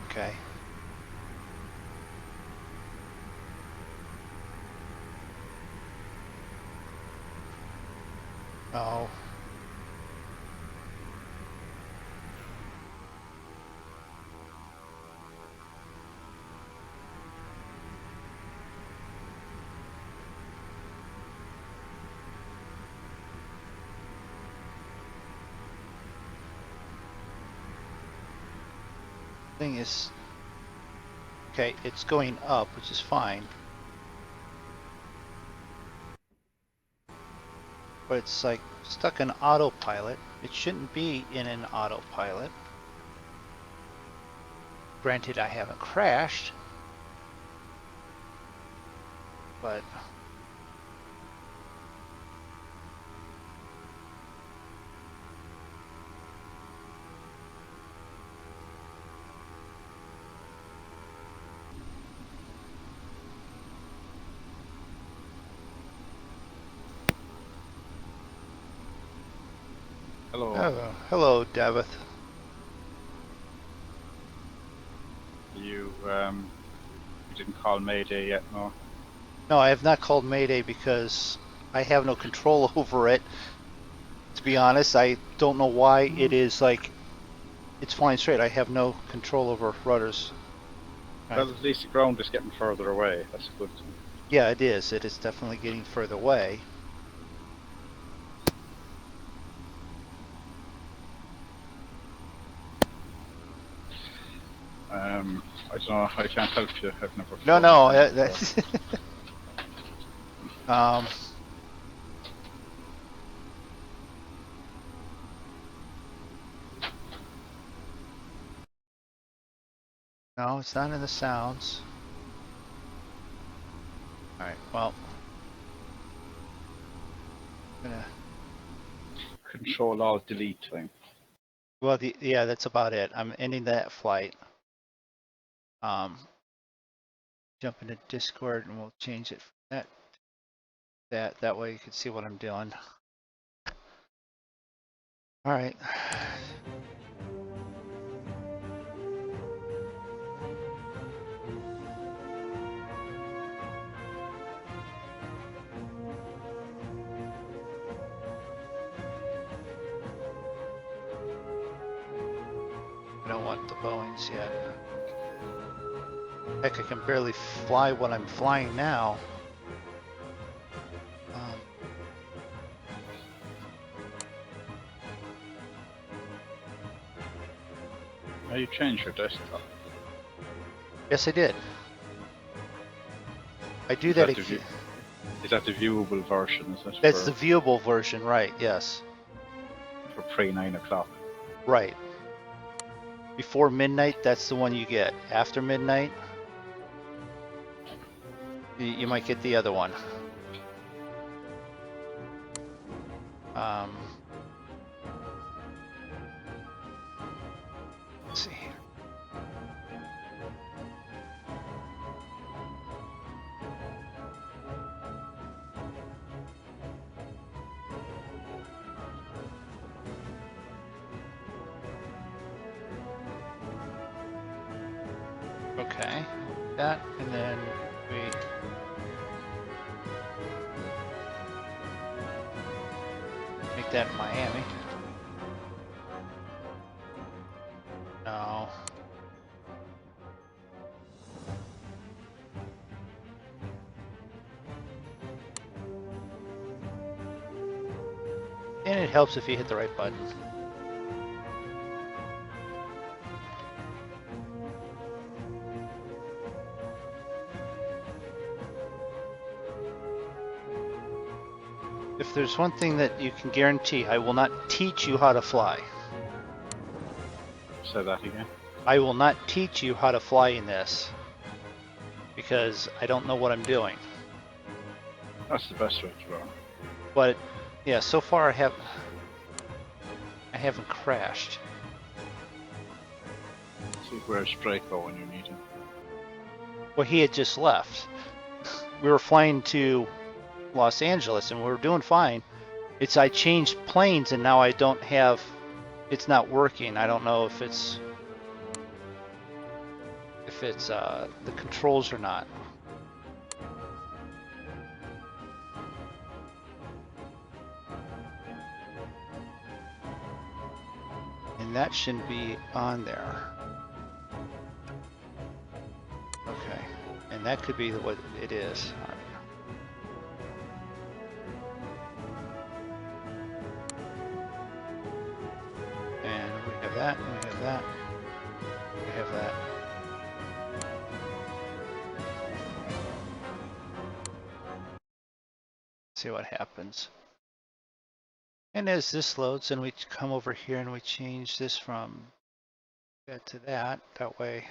Okay. Oh. Thing is Okay, it's going up, which is fine. But it's like stuck in autopilot. It shouldn't be in an autopilot. Granted, I haven't crashed, but Hello. oh, hello, Davith. You didn't call Mayday yet, no? No, I have not called Mayday because I have no control over it. To be honest, I don't know why it is like it's flying straight. I have no control over rudders. Well, at least the ground is getting further away. That's a good thing. Yeah, it is. It is definitely getting further away. I don't know. I can't help you. I've never. No, flown no, it, that's no, it's not in the sounds. All right, well, I'm gonna. Control Alt Delete thing. Well, yeah, that's about it. I'm ending that flight. Jump into Discord and we'll change it from that way you can see what I'm doing. All right. I don't want the Boeings yet. Heck, I can barely fly what I'm flying now. Now you changed your desktop. Yes, I did. I do Is that that the again. Is that the viewable version? Is it? That's for, the viewable version, right? Yes. for pre 9 o'clock. Right. Before midnight, that's the one you get. After midnight, you might get the other one. Let's see. Okay, that, and then we make that in Miami. No. And it helps if you hit the right button. If there's one thing that you can guarantee, I will not teach you how to fly. Say that again. I will not teach you how to fly in this because I don't know what I'm doing. That's the best way to learn. But yeah, so far I haven't crashed. See where's Draco when you need him. Well, he had just left. We were flying to Los Angeles and we were doing fine. I changed planes and now I don't have, it's not working. I don't know if it's the controls or not. And that shouldn't be on there. Okay, and that could be what it is. All right. And we have that, and we have that, we have that. See what happens. And as this loads, and we come over here and we change this from that to that, that way.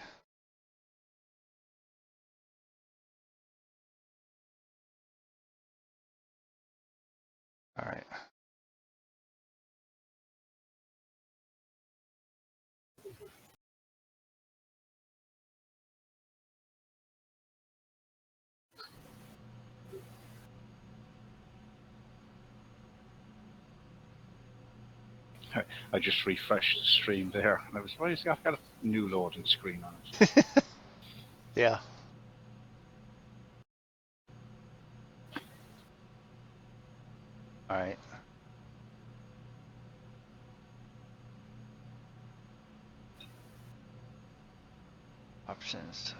All right. I just refreshed the stream there, and I was, why has it got a new loading screen on it? Yeah. All right. Options.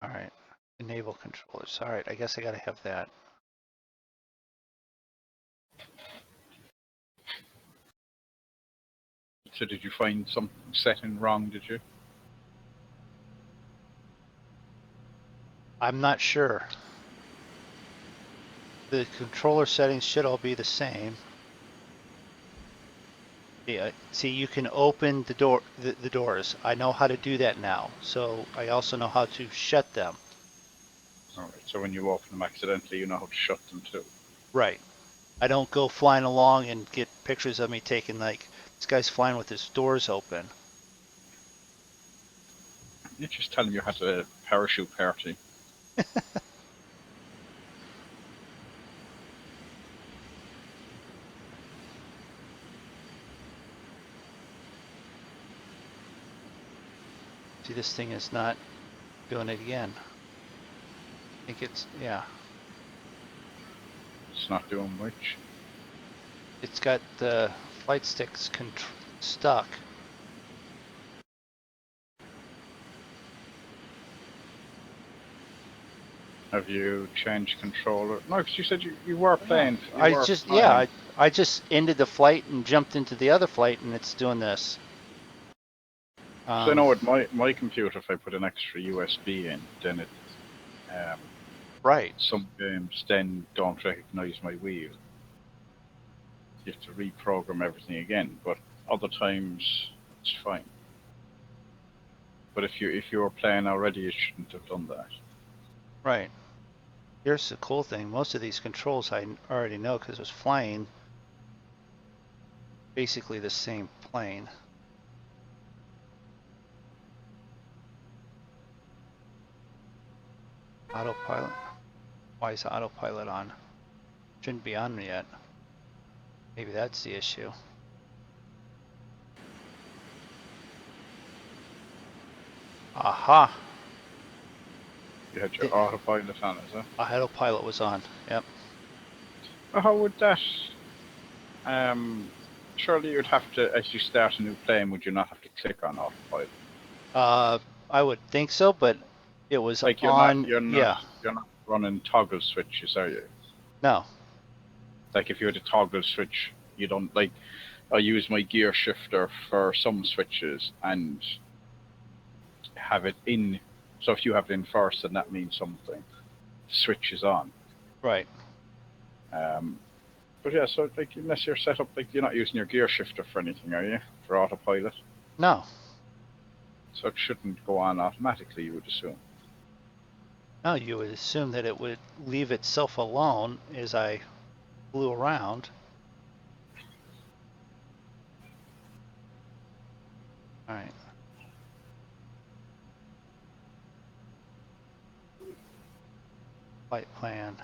All right. Enable controllers. All right. I guess I got to have that. So did you find some setting wrong, did you? I'm not sure. The controller settings should all be the same. Yeah, see, you can open the doors. I know how to do that now. So I also know how to shut them. Alright, so when you open them accidentally, you know how to shut them too. Right. I don't go flying along and get pictures of me taking like, this guy's flying with his doors open. You just tell them you had a parachute party. See, this thing is not doing it again. I think it's, yeah. It's not doing much. It's got the flight sticks stuck. Have you changed controller? No, because you said you were playing. I just ended the flight and jumped into the other flight and it's doing this. So I know with my computer, if I put an extra USB in, then it right. Some games then don't recognize my wheel. You have to reprogram everything again, but other times it's fine. But if you were playing already, you shouldn't have done that. Right. Here's the cool thing. Most of these controls I already know because I was flying basically the same plane. Autopilot. Why is autopilot on? Shouldn't be on yet. Maybe that's the issue. Aha! You had your autopilot on, is it? Autopilot was on. Yep. Well, how would that? Surely you'd have to, as you start a new plane, would you not have to click on autopilot? I would think so, but it was like on. You're yeah. not running toggle switches, are you? No. Like if you had a toggle switch, you don't like. I use my gear shifter for some switches and have it in. So if you have it in first, then that means something. The switch is on. Right. But yeah, so like unless you're set up, like you're not using your gear shifter for anything, are you? For autopilot? No. So it shouldn't go on automatically, you would assume. No, you would assume that it would leave itself alone as I flew around. All right. Flight plan.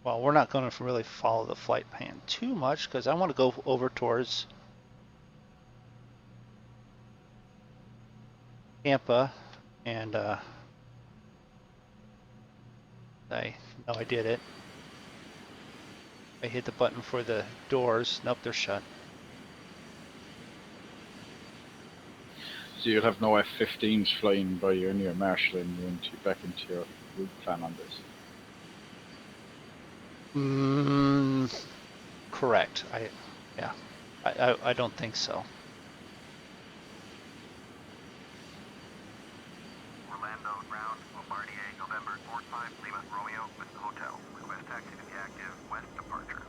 Well, we're not going to really follow the flight plan too much because I want to go over towards Tampa, and I know I did it. I hit the button for the doors. Nope, they're shut. So you'll have no F-15s flying by you and you're marshalling you back into your route plan on this. Correct. I don't think so. 5 Lima Romeo with hotel. Request taxi to be active. West departure.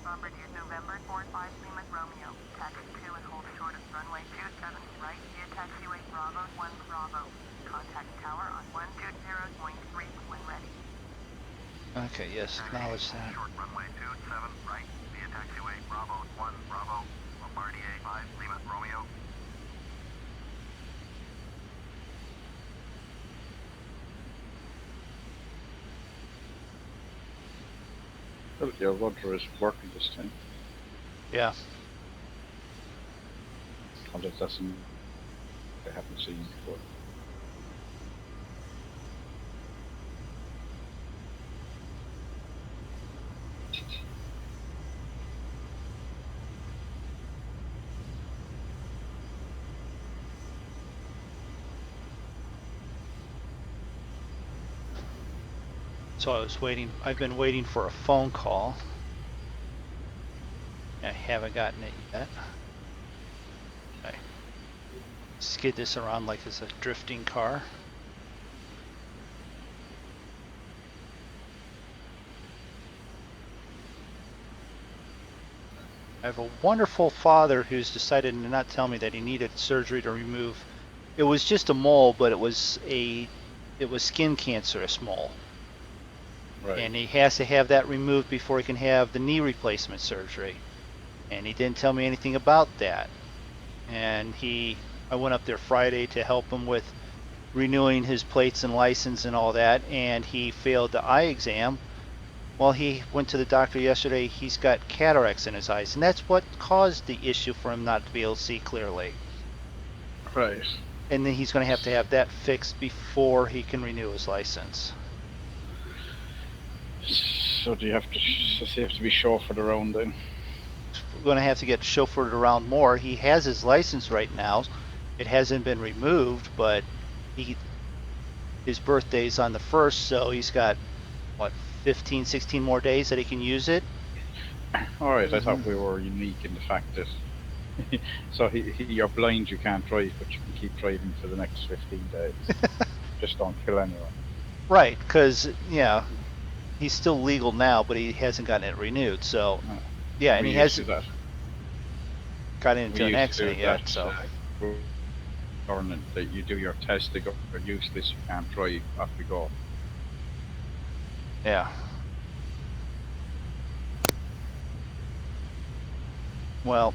Bombardier November 45 Lima Romeo. Taxi 2 and hold short of runway 27 right via taxiway Bravo 1 Bravo. Contact tower on 120.3 when ready. Okay, yes, acknowledge that. Short runway 27 right via taxiway Bravo 1 Bravo. Bombardier 5 Lima Romeo. Well, your rudder is working this time. Yeah. Although that's something I haven't seen before. So I was waiting, I've been waiting for a phone call. I haven't gotten it yet. I skid this around like it's a drifting car. I have a wonderful father who's decided to not tell me that he needed surgery to remove. It was just a mole, but it was skin cancerous mole. Right. And he has to have that removed before he can have the knee replacement surgery. And he didn't tell me anything about that. And I went up there Friday to help him with renewing his plates and license and all that, and he failed the eye exam. Well, he went to the doctor yesterday. He's got cataracts in his eyes, and that's what caused the issue for him not to be able to see clearly. Right. And then he's going to have that fixed before he can renew his license. So do you have to? Does he have to be chauffeured around then? We're going to have to get chauffeured around more. He has his license right now. It hasn't been removed, but his birthday's on the 1st, so he's got, what, 15, 16 more days that he can use it? Alright, I thought we were unique in the fact that so you're blind, you can't drive, but you can keep driving for the next 15 days. Just don't kill anyone. Right, because, yeah, he's still legal now, but he hasn't gotten it renewed, so, yeah, and he hasn't got into an accident yet, so. Government that you do your test, they go, you're useless, you can't drive, off you go. Yeah. Well,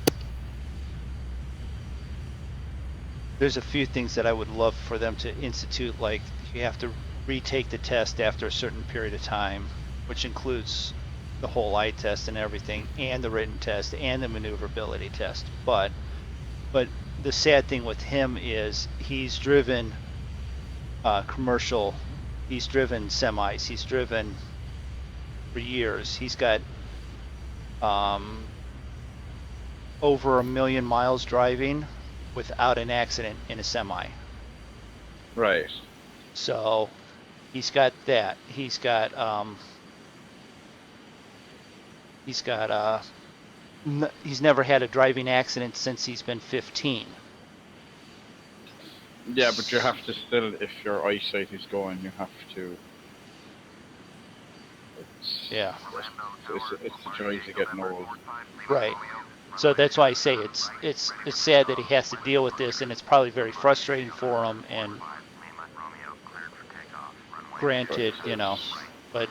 there's a few things that I would love for them to institute, like you have to retake the test after a certain period of time, which includes the whole eye test and everything, and the written test and the maneuverability test. But the sad thing with him is he's driven commercial, he's driven semis, he's driven for years. He's got over 1 million miles driving without an accident in a semi. Right. So he's got that. He's never had a driving accident since he's been 15. Yeah, but you have to still, if your eyesight is going, you have to. Yeah. It's the joys of getting old. Right. So that's why I say it's sad that he has to deal with this, and it's probably very frustrating for him. And granted, but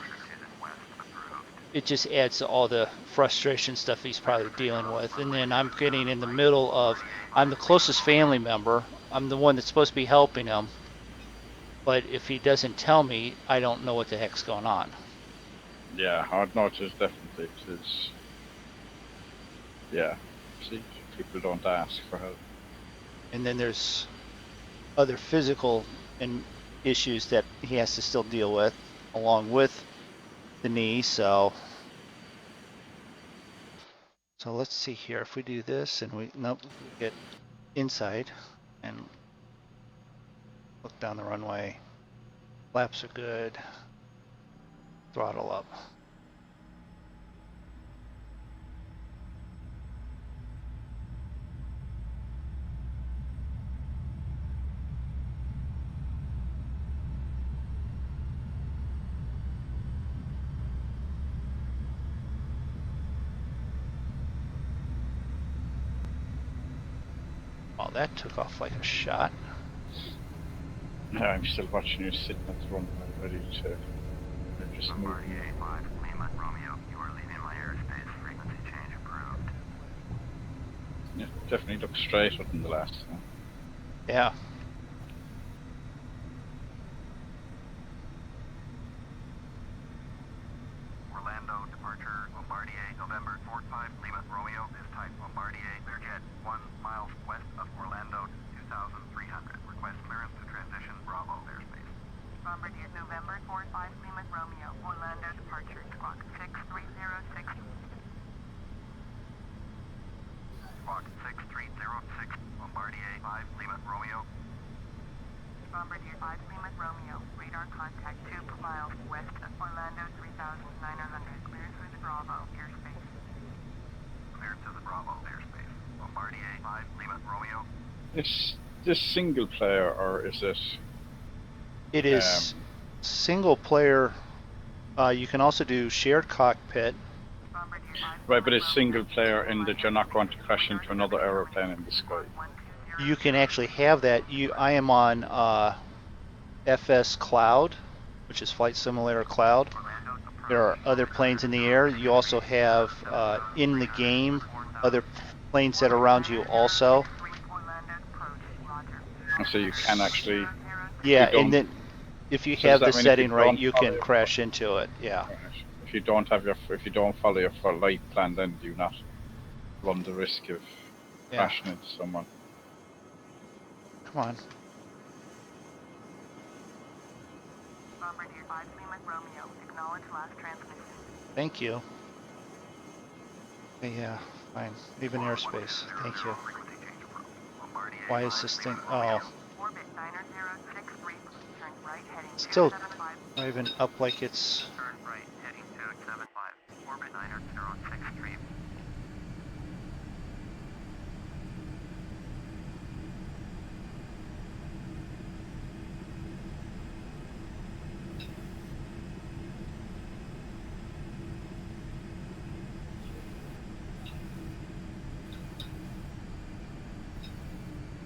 it just adds to all the frustration stuff he's probably dealing with. And then I'm getting in the middle of, I'm the closest family member. I'm the one that's supposed to be helping him. But if he doesn't tell me, I don't know what the heck's going on. Yeah, hard not is definitely. It's, yeah, see, people don't ask for help. And then there's other physical and issues that he has to still deal with, along with the knee. So let's see here. If we do this and we get inside and look down the runway, flaps are good, throttle up. Well, that took off like a shot. I'm still watching you sitting at the runway, ready to just move. Bombardier 5, Lima, Romeo. You are leaving my airspace. Frequency change approved. Yeah, definitely look straighter than the last one. Yeah. Orlando, departure, Bombardier, November 45, Lima, Romeo, is type Bombardier, Learjet, 1 miles west of Orlando, 2,300. Request clearance to transition Bravo airspace. Bombardier November 45 Lima Romeo, Orlando departure squawk 6306. Squawk 6306, Bombardier 5, Lima, Romeo. Bombardier 5 Lima Romeo, radar contact 2 miles west of Orlando 3900, clear through the Bravo airspace. Clear to the Bravo airspace. Bombardier 5, Lima, Romeo. Is this single player or is it? It is single player. You can also do shared cockpit. Bombardier 5 Right, but Lima it's single Romeo, player in that you're not going to crash into another aeroplane in the sky. You can actually have that. I am on FS Cloud, which is Flight Simulator Cloud. There are other planes in the air. You also have in the game other planes that are around you also. And so you can actually. Yeah, you and then if you So have does the that mean if you setting right, don't you follow can your crash into it. Yeah. If you don't follow your flight plan, then do you not run the risk of Yeah. crashing into someone? Come on. Bombardier 5 Lima Romeo, acknowledge last transmission. Thank you. Yeah, fine. Leaving airspace. Thank you. Why is this thing? Oh, Orbit 9063, turn right heading still 275. not even up like it's. Turn right, heading 275. Orbit 9063.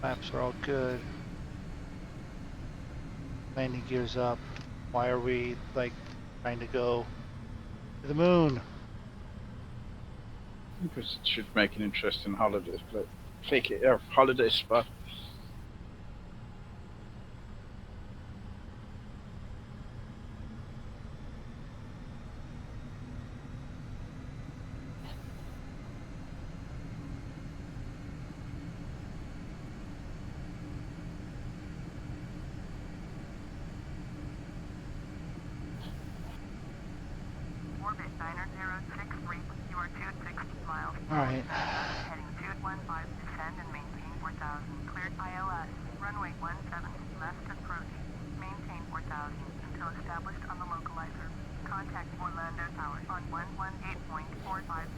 Flaps are all good. Landing gears up. Why are we like trying to go to the moon? Because it should make an interesting holiday, holiday spot. Orbit 9063, you are 260 miles. All right. Heading 215, descend and maintain 4000. Cleared ILS, runway 17, left approach. Maintain 4000 until established on the localizer. Contact Orlando Tower on 118.45.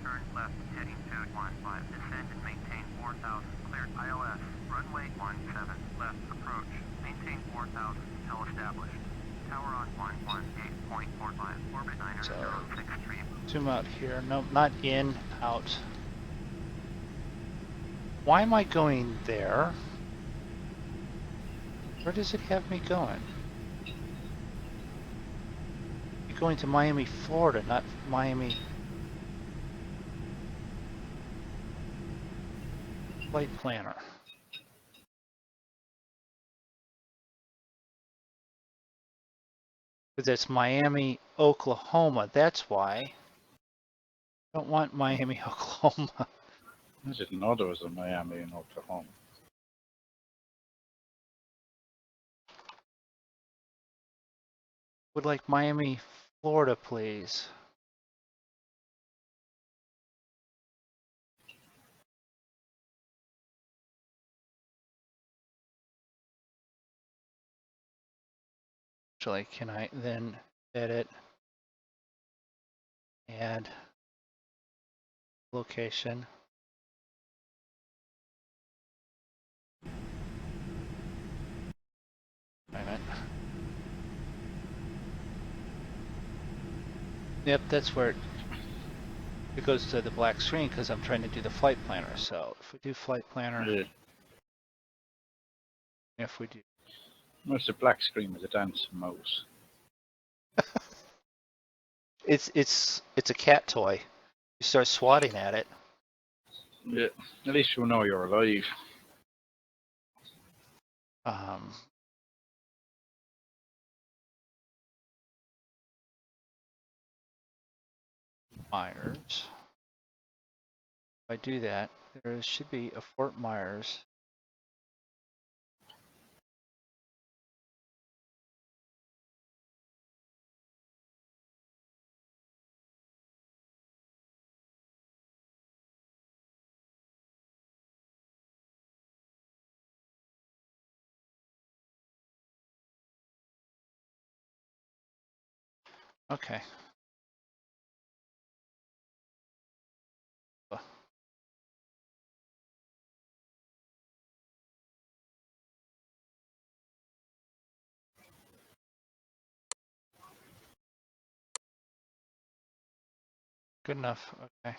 Turn left, heading 215. Descend and maintain 4000. Cleared ILS. Runway 17. Left approach. Maintain 4000 until established. Tower on 118.45. Orbit 9063. Zoom out here. No, not in, out. Why am I going there? Where does it have me going? You're going to Miami, Florida, not Miami. Flight planner. Because it's Miami, Oklahoma. That's why. I don't want Miami, Oklahoma. I didn't know there was a Miami in Oklahoma. Would like Miami, Florida, please. Actually, can I then edit, add location? Wait a minute. Yep, that's where it it goes to the black screen because I'm trying to do the flight planner. So if we do flight planner, Yeah. if we do, It's a black screen with a dancing mouse. it's a cat toy. You start swatting at it. Yeah. At least you know you're alive. Um, Myers. If I do that, there should be a Fort Myers. Okay. Good enough. Okay.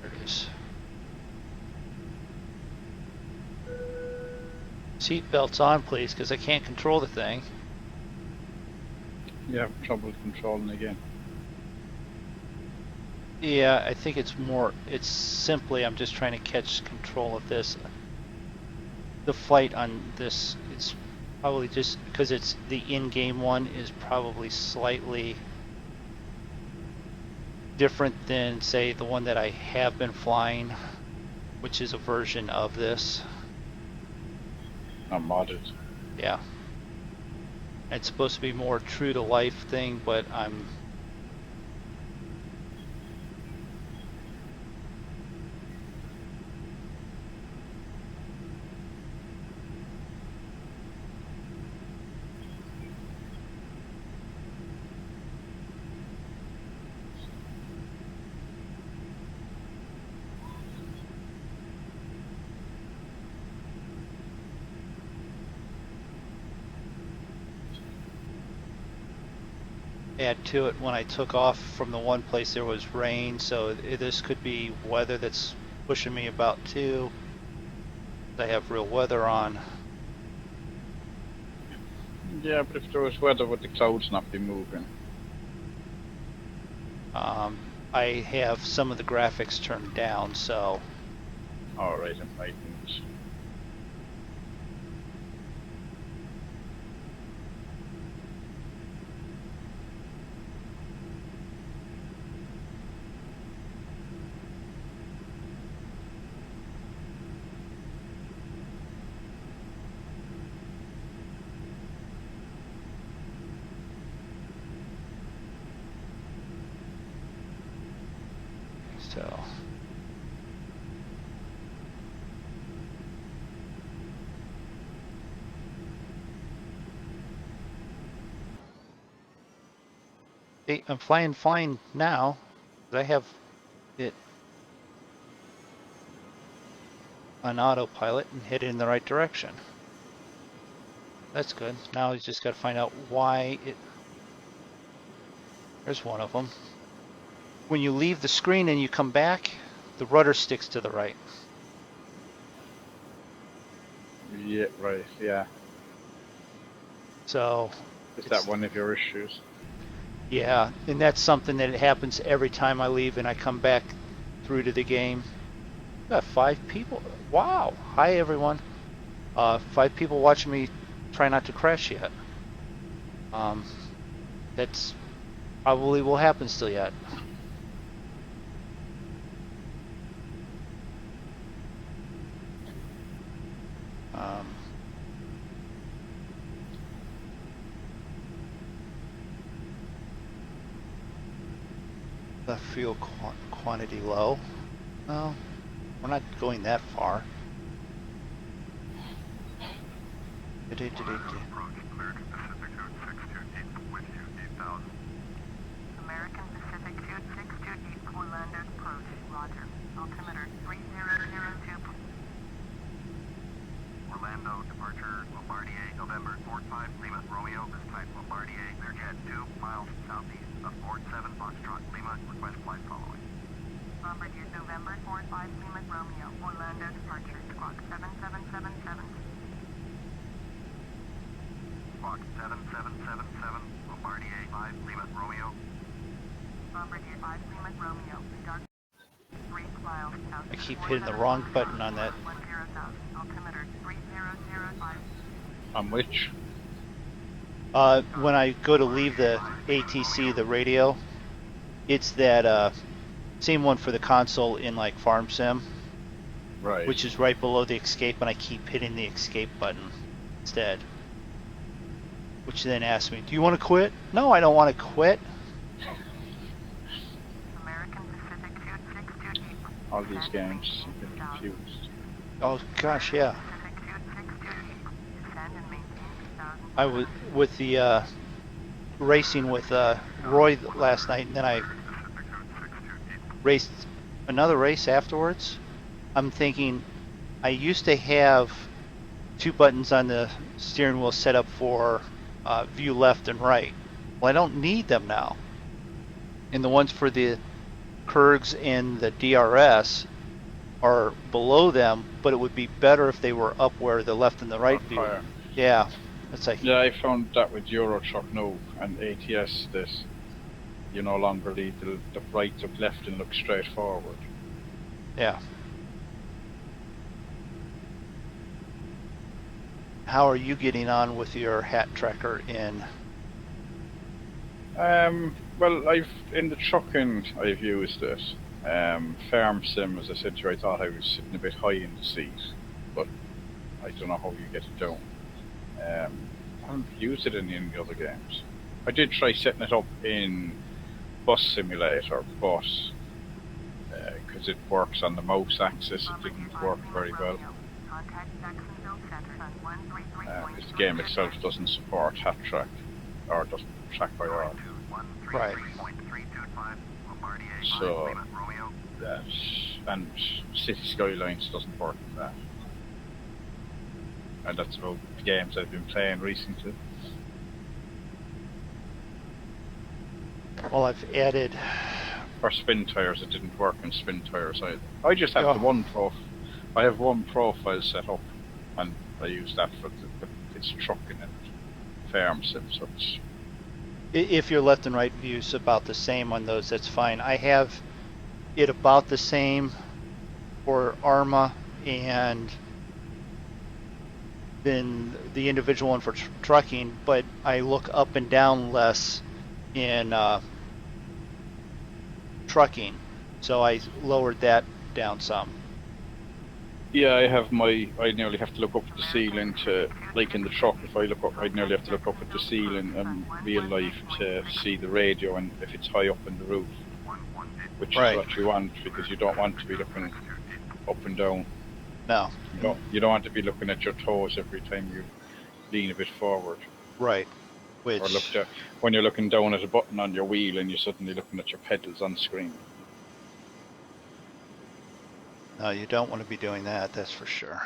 There it is. Seat belts on, please, because I can't control the thing. You have trouble controlling again. Yeah, I think it's simply I'm just trying to catch control of this. The flight on this, it's probably just because it's the in-game one is probably slightly different than, say, the one that I have been flying, which is a version of this. I'm modded. Yeah. It's supposed to be more true to life thing, but I'm add to it when I took off from the one place there was rain, so this could be weather that's pushing me about too. I have real weather on. Yeah, but if there was weather, would the clouds not be moving? I have some of the graphics turned down, so Alright, it might move. so see, I'm flying fine now. I have it on autopilot and headed in the right direction. That's good. Now we just got to find out why it. There's one of them. When you leave the screen and you come back, the rudder sticks to the right. Yeah, right, yeah. So Is that one of your issues? Yeah, and that's something that happens every time I leave and I come back through to the game. Got 5 people. Wow. Hi everyone. 5 people watching me try not to crash yet. That's probably will happen still yet. The fuel quantity low. Well, we're not going that far. Approach American Pacific Route 628 with you 8000. American Pacific 262 Orlando approach. Roger. Altimeter 3002. Orlando departure Bombardier November 45 Lima Romeo. This type Bombardier Learjet 2 miles southeast of Port 7 Foxtrot Lima. Request flight following. Bombardier November 45 Lima Romeo. Orlando departure. Squawk 7777. Squawk 7777 Bombardier 5 Lima Romeo. Bombardier 5 Lima Romeo. Dark 3 miles south. I keep hitting the wrong button on that. 10,000. Altimeter 3005. On which? When I go to leave the ATC, the radio, it's that same one for the console in like Farm Sim, Right. which is right below the escape, and I keep hitting the escape button instead. Which then asks me, do you want to quit? No, I don't want to quit. American Pacific 262. All these games, you get confused. Oh gosh, yeah. Pacific 262. Descend and maintain 2000. I was with the racing with Roy last night, and then I raced another race afterwards. I'm thinking I used to have 2 buttons on the steering wheel set up for view left and right. Well, I don't need them now. And the ones for the Kurgs and the DRS are below them, but it would be better if they were up where the left and the right Up view. higher. Yeah, it's like Yeah, I found that with Euro Truck now and ATS that you no longer lead the right to left and look straight forward. yeah. How are you getting on with your hat tracker in? Well, in the trucking I've used it. Farm Sim, as I said to you, I thought I was sitting a bit high in the seat, but I don't know how you get it down. I haven't used it in any other games. I did try setting it up in Bus Simulator, but because it works on the mouse axis, it didn't work very well. Contact Jacksonville Center on 133. Because the game itself doesn't support hat track, or doesn't track by R. Right. So, that, and City Skylines doesn't work in that. And that's about the games I've been playing recently. Well, I've added. For spin tires, it didn't work in spin tires either. I just have Oh. the one I have one profile set up, and I use that for it's trucking and Farm Sim, so it's If your left and right view's about the same on those, that's fine. I have it about the same for Arma and then the individual one for trucking, but I look up and down less in trucking, so I lowered that down some. yeah. I nearly have to look up at the ceiling to, like in the truck, if I look up, I'd nearly have to look up at the ceiling in real life to see the radio and if it's high up in the roof, which Right. is what you want, because you don't want to be looking up and down. No, You don't want to be looking at your toes every time you lean a bit forward. right. Or look Which, down, when you're looking down at a button on your wheel and you're suddenly looking at your pedals on screen. no, you don't want to be doing that, that's for sure.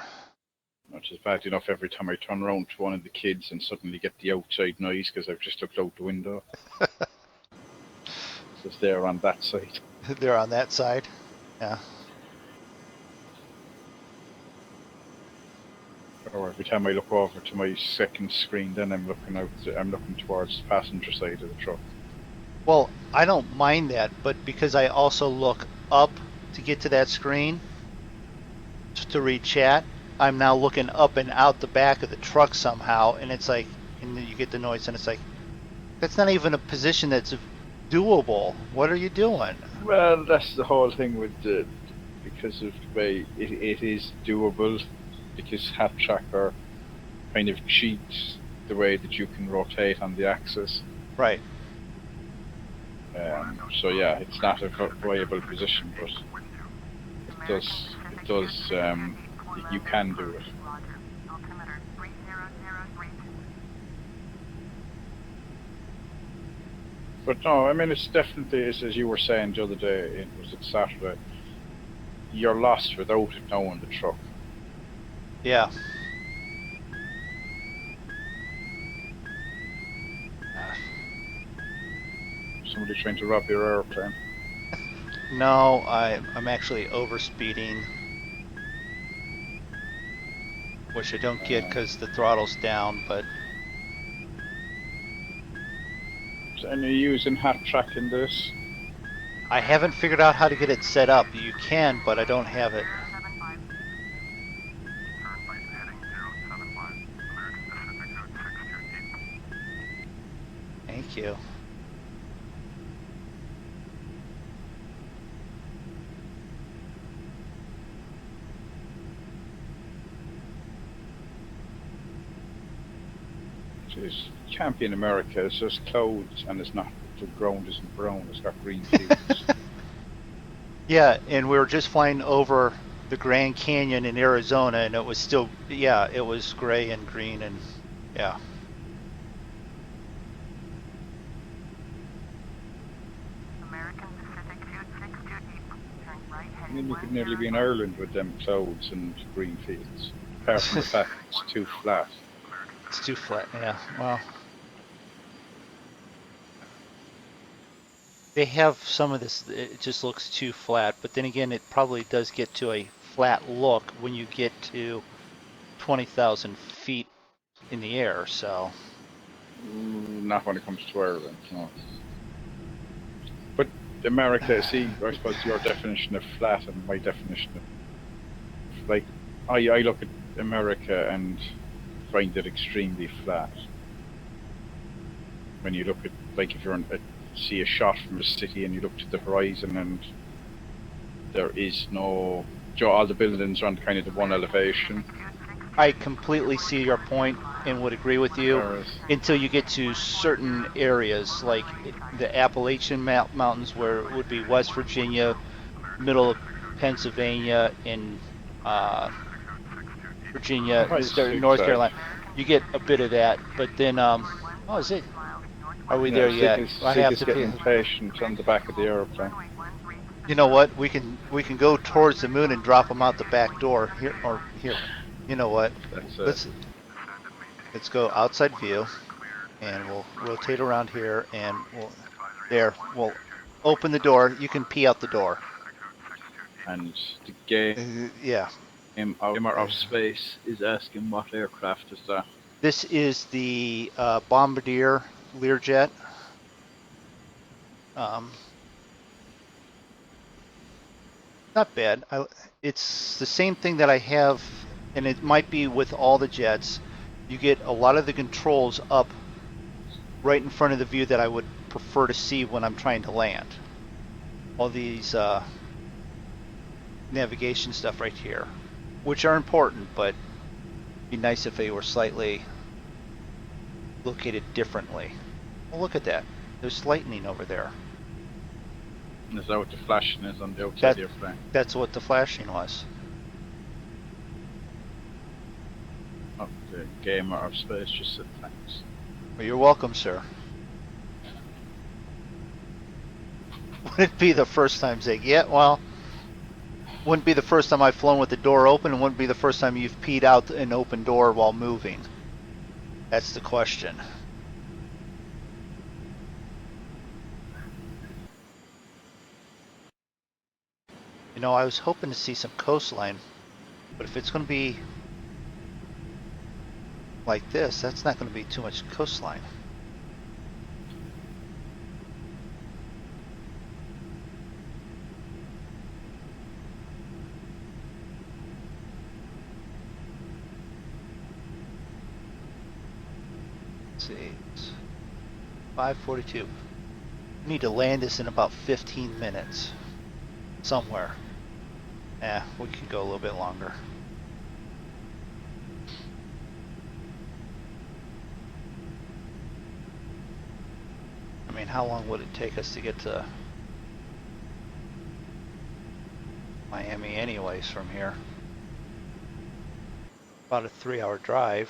Which is bad enough every time I turn around to one of the kids and suddenly get the outside noise because I've just looked out the window. It's there on that side. They're on that side. Yeah. Or every time I look over to my second screen, then I'm looking towards the passenger side of the truck. Well, I don't mind that, but because I also look up to get to that screen to read chat, I'm now looking up and out the back of the truck somehow, and it's like, and you get the noise, and it's like, that's not even a position that's doable. What are you doing? Well, that's the whole thing with the, because of the way it is doable, because Hat Tracker kind of cheats the way that you can rotate on the axis. Right. So yeah, it's not a viable position, but it does, you can do it. Roger. Altimeter 3003. But no, I mean, it's definitely, as you were saying the other day, it was Saturday, you're lost without it knowing the truck. Yeah. Somebody trying to rob your airplane. No, I'm actually overspeeding, which I don't get because the throttle's down, but And you're using Hat Track in this? I haven't figured out how to get it set up. You can, but I don't have it. 075. Turnpike heading 075. American Pacific Route 628. Thank you. Jeez, it can't be in America. It's just clouds, and it's not. The ground isn't brown. It's got green fields. Yeah, and we were just flying over the Grand Canyon in Arizona, and it was still, yeah, it was gray and green, and yeah. American Pacific Route 628. Turn right I heading mean, you could nearly be in Ireland with them clouds and green fields. Apart from the fact it's too flat. It's too flat, yeah. Well, they have some of this, it just looks too flat, but then again, it probably does get to a flat look when you get to 20,000 feet in the air, so. Not when it comes to Ireland, no. But America, see, I suppose your definition of flat and my definition of, like, I look at America and find it extremely flat. When you look at, like, if you're see a shot from a city and you look to the horizon and there is no, all the buildings are on kind of the one elevation. I completely see your point and would agree with you until you get to certain areas like the Appalachian Mountains, where it would be West Virginia, middle of Pennsylvania, and Virginia, North Carolina. You get a bit of that, but then, oh, is it? Are we there yet? I have to get impatient on the back of the airplane. You know what? We can go towards the moon and drop them out the back door here or here. You know what? Let's go outside view, and we'll rotate around here, and we'll open the door. You can pee out the door. And the game, yeah. of Space is asking what aircraft is that? This is the Bombardier Learjet. Not bad. It's the same thing that I have, and it might be with all the jets. You get a lot of the controls up right in front of the view that I would prefer to see when I'm trying to land. All these navigation stuff right here, which are important, but it'd be nice if they were slightly located differently. Well, look at that. There's lightning over there. Is that what the flashing is on the outside of your plane? That's what the flashing was. Oh, the gamer of Space just said thanks. Well, you're welcome, sir. Would it be the first time, Zig? Yeah, well, wouldn't be the first time I've flown with the door open, and wouldn't be the first time you've peed out an open door while moving. That's the question. You know, I was hoping to see some coastline, but if it's going to be like this, that's not going to be too much coastline. see. It's 5:42. We need to land this in about 15 minutes. Somewhere. Yeah, we could go a little bit longer. I mean, how long would it take us to get to Miami anyways from here? About a 3-hour drive.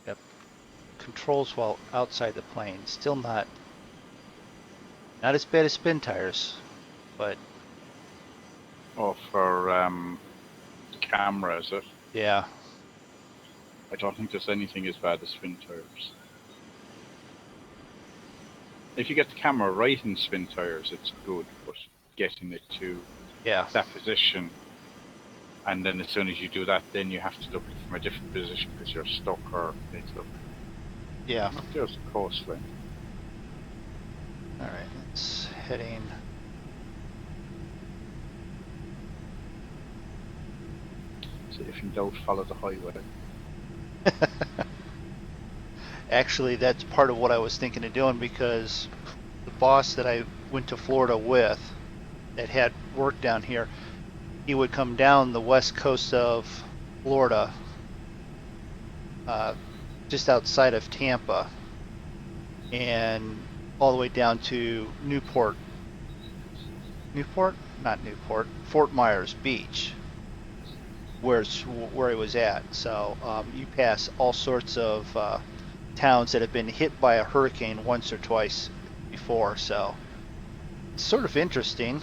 Yep. Controls while outside the plane. Still not as bad as spin tires, but Oh, for camera, is it? yeah. I don't think there's anything as bad as spin tires. If you get the camera right in spin tires, it's good, but getting it to Yeah. that position, and then as soon as you do that, then you have to look from a different position because you're stuck or it's up. Yeah. Not just coastline. All right, it's heading. So if in doubt, follow the highway. Actually, that's part of what I was thinking of doing because the boss that I went to Florida with that had work down here, he would come down the west coast of Florida, just outside of Tampa, and all the way down to Newport. Not Newport. Fort Myers Beach, where he was at. So you pass all sorts of towns that have been hit by a hurricane once or twice before, so it's sort of interesting.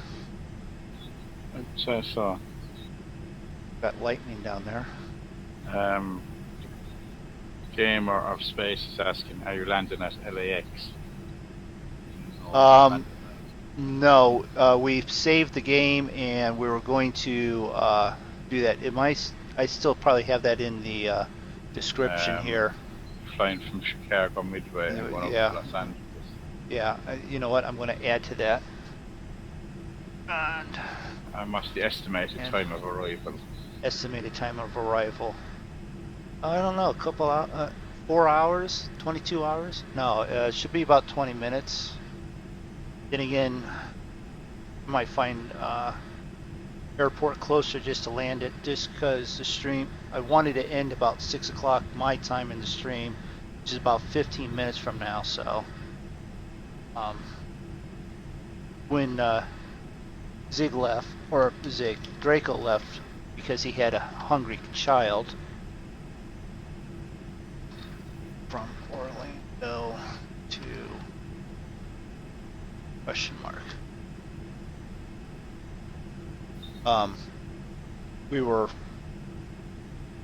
I'd say so. Got lightning down there. Gamer of Space is asking, are you landing at LAX? No, we saved the game and we were going to do that. I still probably have that in the description here. Flying from Chicago Midway and going Yeah. up to Los Angeles. Yeah, you know what? I'm going to add to that. And What's the estimated time of arrival? estimated time of arrival. I don't know, 4 hours, 22 hours? No, it should be about 20 minutes. Then again, I might find airport closer just to land it, just because the stream, I wanted to end about 6 o'clock my time in the stream, which is about 15 minutes from now, so. When Draco left because he had a hungry child from Orlando to question mark.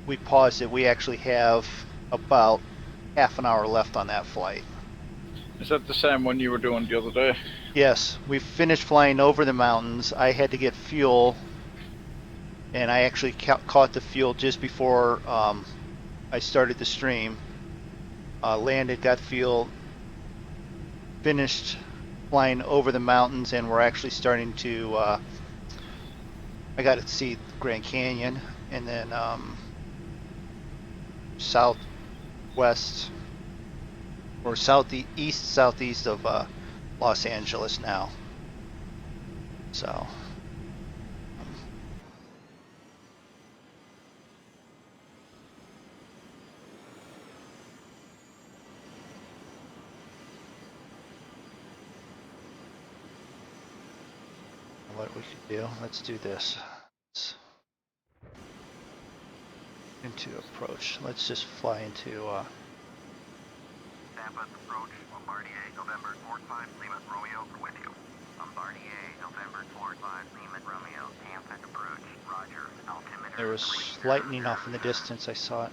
We paused it. We actually have about half an hour left on that flight. Is that the same one you were doing the other day? Yes, we finished flying over the mountains. I had to get fuel, and I actually caught the fuel just before I started the stream. Landed, got fuel, finished flying over the mountains, and we're actually starting to. I got to see Grand Canyon, and then southwest or southeast of Los Angeles now. So. What we could do, let's do this. Into approach. Let's just fly into Tampa's approach, Bombardier, November 45, Lima, Romeo, are with you. Bombardier, November 45, Lima, Romeo, Tampa approach, roger, altimeter. there was lightning off in the distance, I saw it.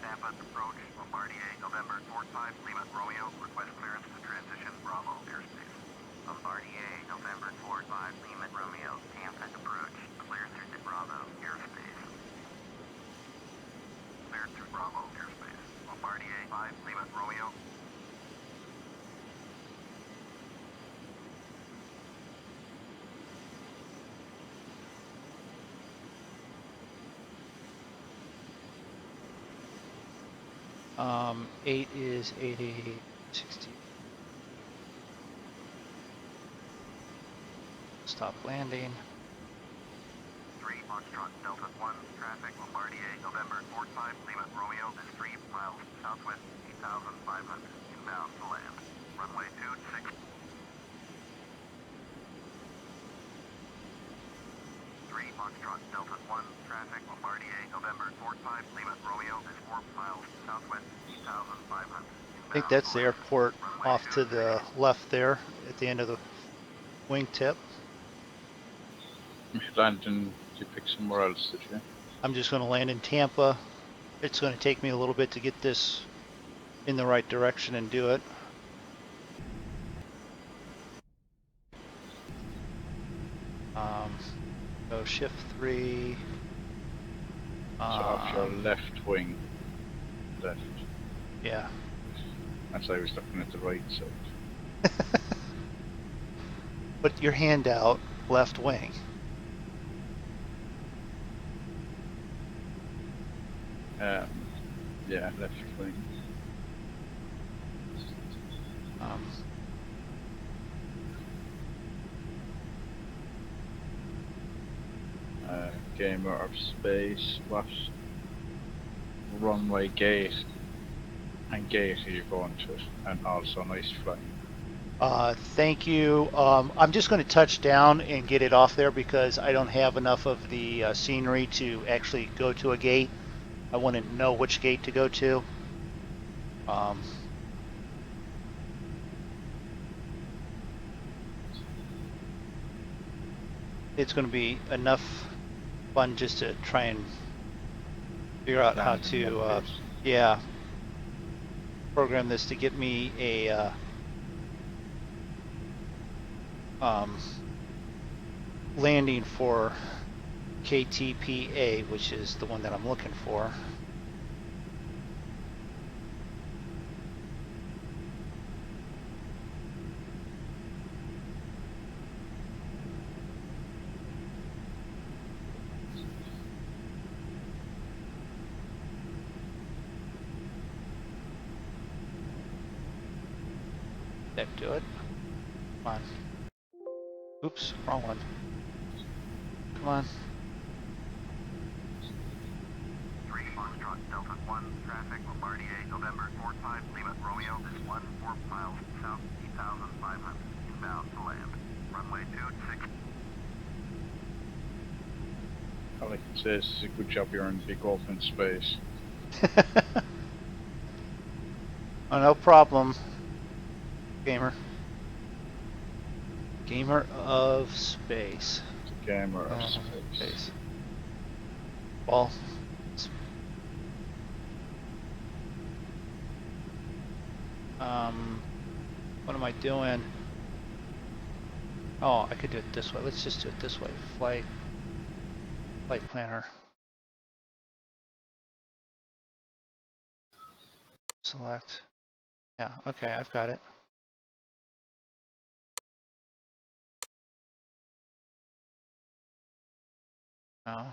Tampa's approach, Bombardier, November 45, Lima, Romeo, request clearance to transition Bravo airspace. Bombardier, November 45, Lima, Romeo, Tampa approach, clear through to Bravo airspace. Clear through Bravo airspace. Bombardier 5, Lima, Romeo. 8 is 80, 60. Stop landing. 3 Foxtrot Delta 1, traffic Bombardier, November 45 Lima Romeo is 3 miles southwest, 8,500, inbound to land. Runway 26. 3 Foxtrot Delta 1, traffic Bombardier, November 45 Lima Romeo is 4 miles southwest, 8,500. I think that's the airport off to the left there at the end of the wingtip. Landon, you pick somewhere else, did you? I'm just going to land in Tampa. It's going to take me a little bit to get this in the right direction and do it. So shift 3. So off your left wing. Left. Yeah. As I was looking at the right side. Put your hand out, left wing. Yeah, left wing. Gamer of space, what runway gate and gate are you going to? And also nice flying. Thank you. I'm just going to touch down and get it off there because I don't have enough of the scenery to actually go to a gate. I want to know which gate to go to. It's going to be enough fun just to try and figure out how to, yeah, program this to get me a landing for KTPA, which is the one that I'm looking for. That do it? Come on. Oops, wrong one. Come on. 3 Foxtrot Delta 1, traffic Bombardier, November 45 Lima Romeo is 1 4 miles south, 8,500, inbound to land. Runway 26. All I can say is it's a good job you're in big open space. Oh, no problem. Gamer. Gamer of space. It's a gamer of space. Well, what am I doing? Oh, I could do it this way. Let's just do it this way. Flight planner. Select. Yeah, okay, I've got it. No.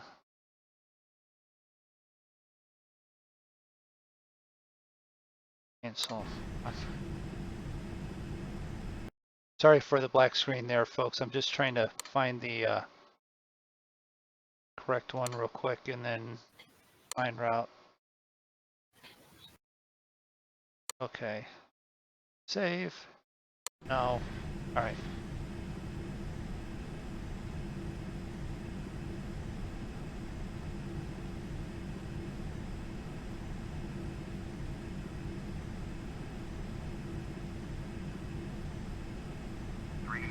Cancel. Sorry for the black screen there, folks. I'm just trying to find the correct one real quick and then find route. Okay. Save. No. All right.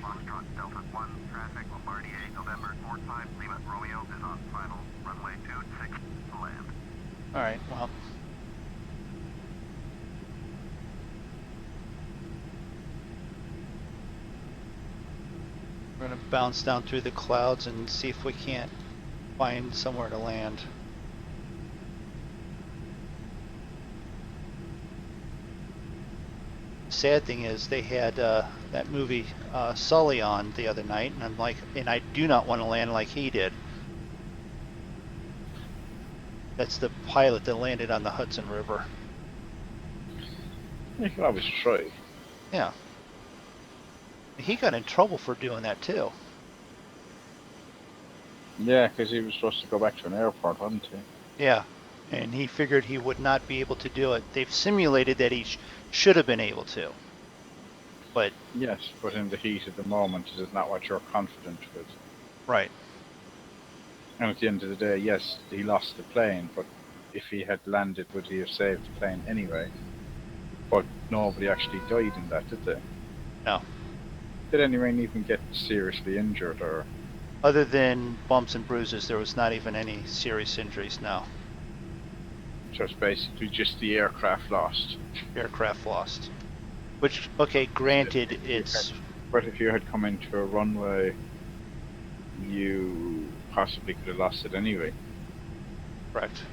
Foxtrot Delta 1, traffic Bombardier, November 45 Lima Romeo is on final. Runway 26 to land. All right, well. We're gonna bounce down through the clouds and see if we can't find somewhere to land. Sad thing is they had that movie Sully on the other night, and I'm like, and I do not want to land like he did. That's the pilot that landed on the Hudson River. You can always try. Yeah. He got in trouble for doing that too. Yeah, because he was supposed to go back to an airport, wasn't he? Yeah. And he figured he would not be able to do it. They've simulated that he should have been able to. But, Yes, but in the heat of the moment, it is not what you're confident with. right. And at the end of the day, yes, he lost the plane, but if he had landed, would he have saved the plane anyway? But nobody actually died in that, did they? No. Did anyone even get seriously injured, or? Other than bumps and bruises, there was not even any serious injuries, no. So it's basically just the aircraft lost. Aircraft lost. Which, okay, granted, it's... But if you had come into a runway, you possibly could have lost it anyway. Correct.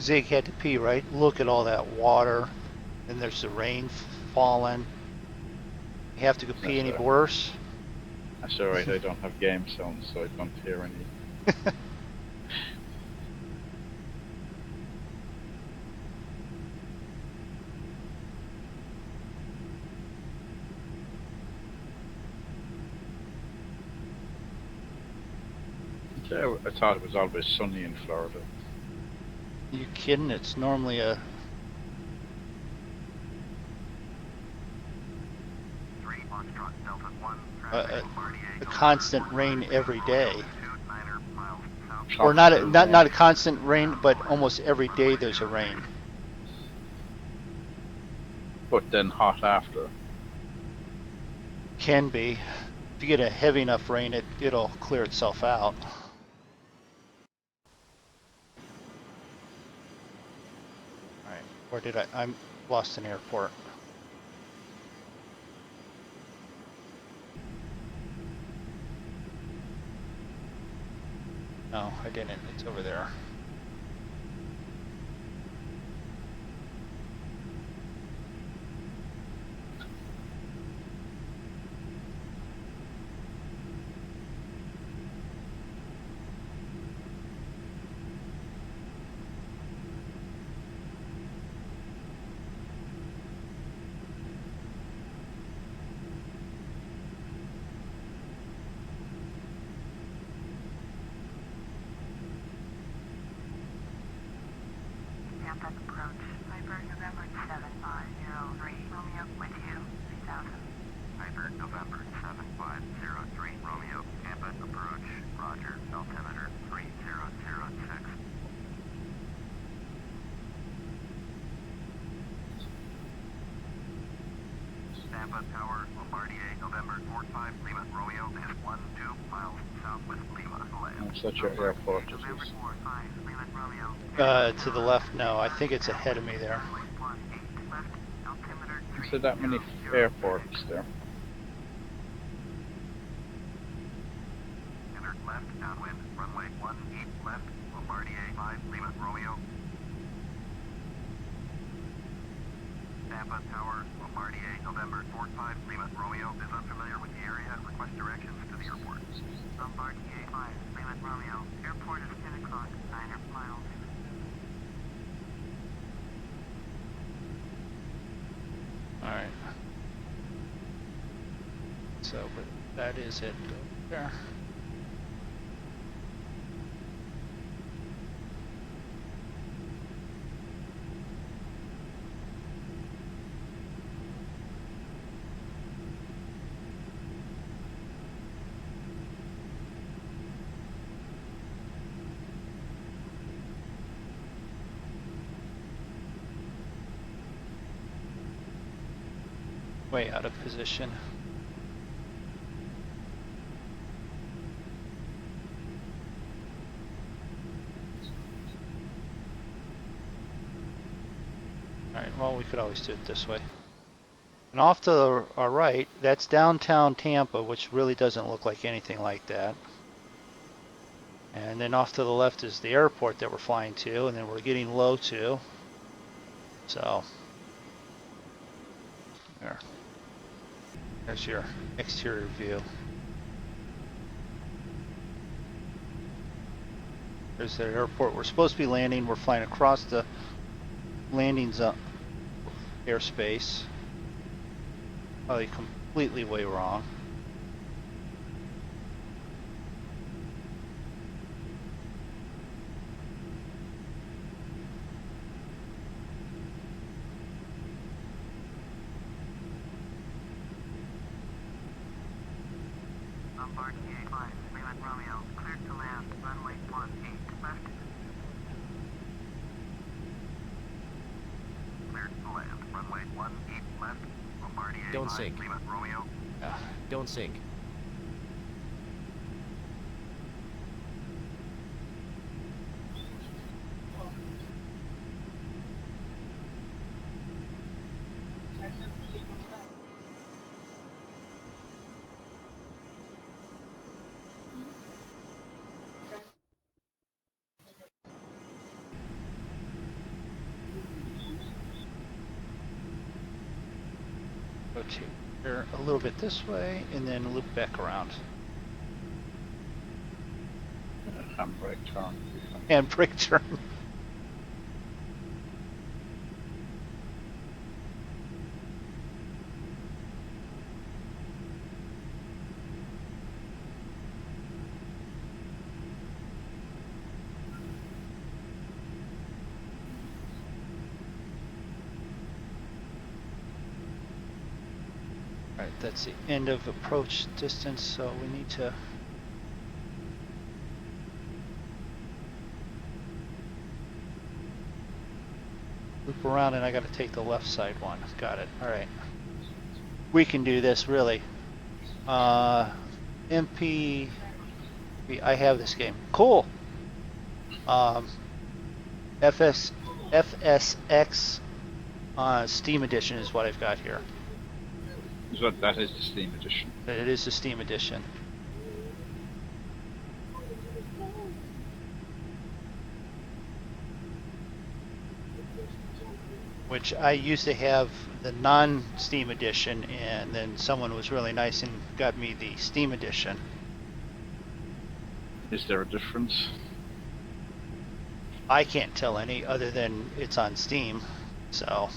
Zig had to pee, right? Look at all that water. And there's the rain falling. You have to go pee any That's worse? That's alright, I don't have game sounds, so I don't hear any. Yeah, I thought it was always sunny in Florida. You kidding? It's normally a 3 Foxtrot Delta 1, a, traffic Bombardier, a constant rain every day. 29er miles south. Or not a constant rain, but almost every day there's a rain. But then hot after. Can be. If you get a heavy enough rain, it'll clear itself out. Alright, where did I'm lost in airport. No, I didn't. It's over there. Tampa approach. Viper November 7503. Romeo with you. 3000. Viper November 7503, Romeo, Tampa approach, roger, altimeter 3006. Tampa Tower, Bombardier, November 45, Lima, Romeo, is 12 miles southwest Lima, land. That's such an airport, it November is. 45, Lima, Romeo. To the left, no. I think it's ahead of me there. Runway 18 left. Altimeter So that many 3006. airports there. Enter left, downwind, runway 18 left, Bombardier 5, Lima, Romeo. Tampa Tower, Bombardier, November 45, Lima, Romeo, is unfamiliar with the area, request directions to the airport. Bombardier 5, Lima, Romeo. Airport is 10 o'clock, 9 miles. Alright. So, but that is it. Go there. Way out of position. Alright, well, we could always do it this way. And off to our right, that's downtown Tampa, which really doesn't look like anything like that. And then off to the left is the airport that we're flying to, and then we're getting low to. So, there's your exterior view. There's the airport we're supposed to be landing. We're flying across the landing zone airspace. Probably completely way wrong. Lombard PA5, Lima Romeo, cleared to land, runway 18 left. Cleared to land. Runway 18 left. Bombardier Don't 5, sink. Lima Romeo. Yeah. Don't sink. Rotate here a little bit this way, and then loop back around. Handbrake turn. And brake turn. All right, that's the end of approach distance, so we need to loop around, and I got to take the left side one. Got it. All right. We can do this, really. MP, I have this game. Cool. FSX Steam Edition is what I've got here. So that is the Steam edition. It is the Steam Edition. Which I used to have the non-Steam Edition, and then someone was really nice and got me the Steam Edition. Is there a difference? I can't tell any other than it's on Steam, so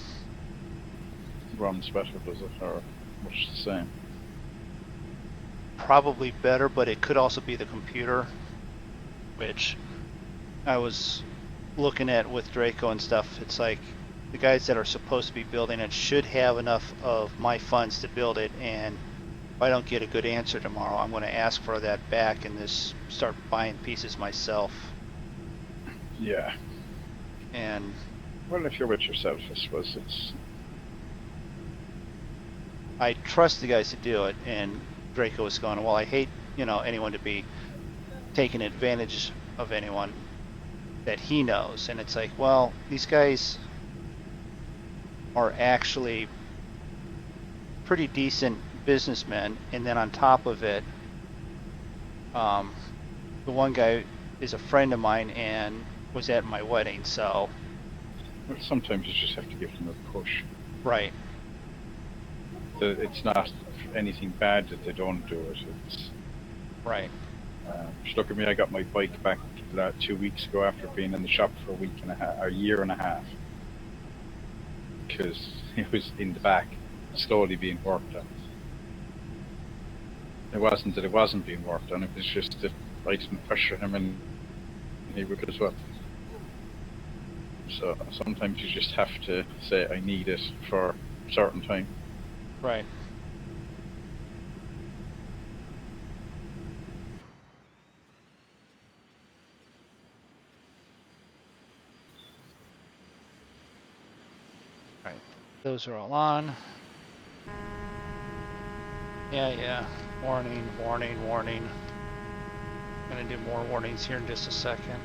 ROM's better, does it? Or much the same? probably better, but it could also be the computer, which I was looking at with Draco and stuff. It's like the guys that are supposed to be building it should have enough of my funds to build it, and if I don't get a good answer tomorrow, I'm going to ask for that back and just start buying pieces myself. Yeah. And Well, if you're with yourself, I suppose it's... I trust the guys to do it, and Draco was going, well, I hate, anyone to be taking advantage of anyone that he knows. And it's like, well, these guys are actually pretty decent businessmen, and then on top of it, the one guy is a friend of mine and was at my wedding, so... Well, sometimes you just have to give them a push. Right. It's not anything bad that they don't do it. It's... Right. Just look at me, I got my bike back 2 weeks ago after being in the shop for a year and a half. Because it was in the back, slowly being worked on. It wasn't that it wasn't being worked on, it was just that I didn't pressure him and he would as well. So sometimes you just have to say, I need it for a certain time. Right. Right. Those are all on. Yeah. Warning, warning, warning. Gonna do more warnings here in just a second.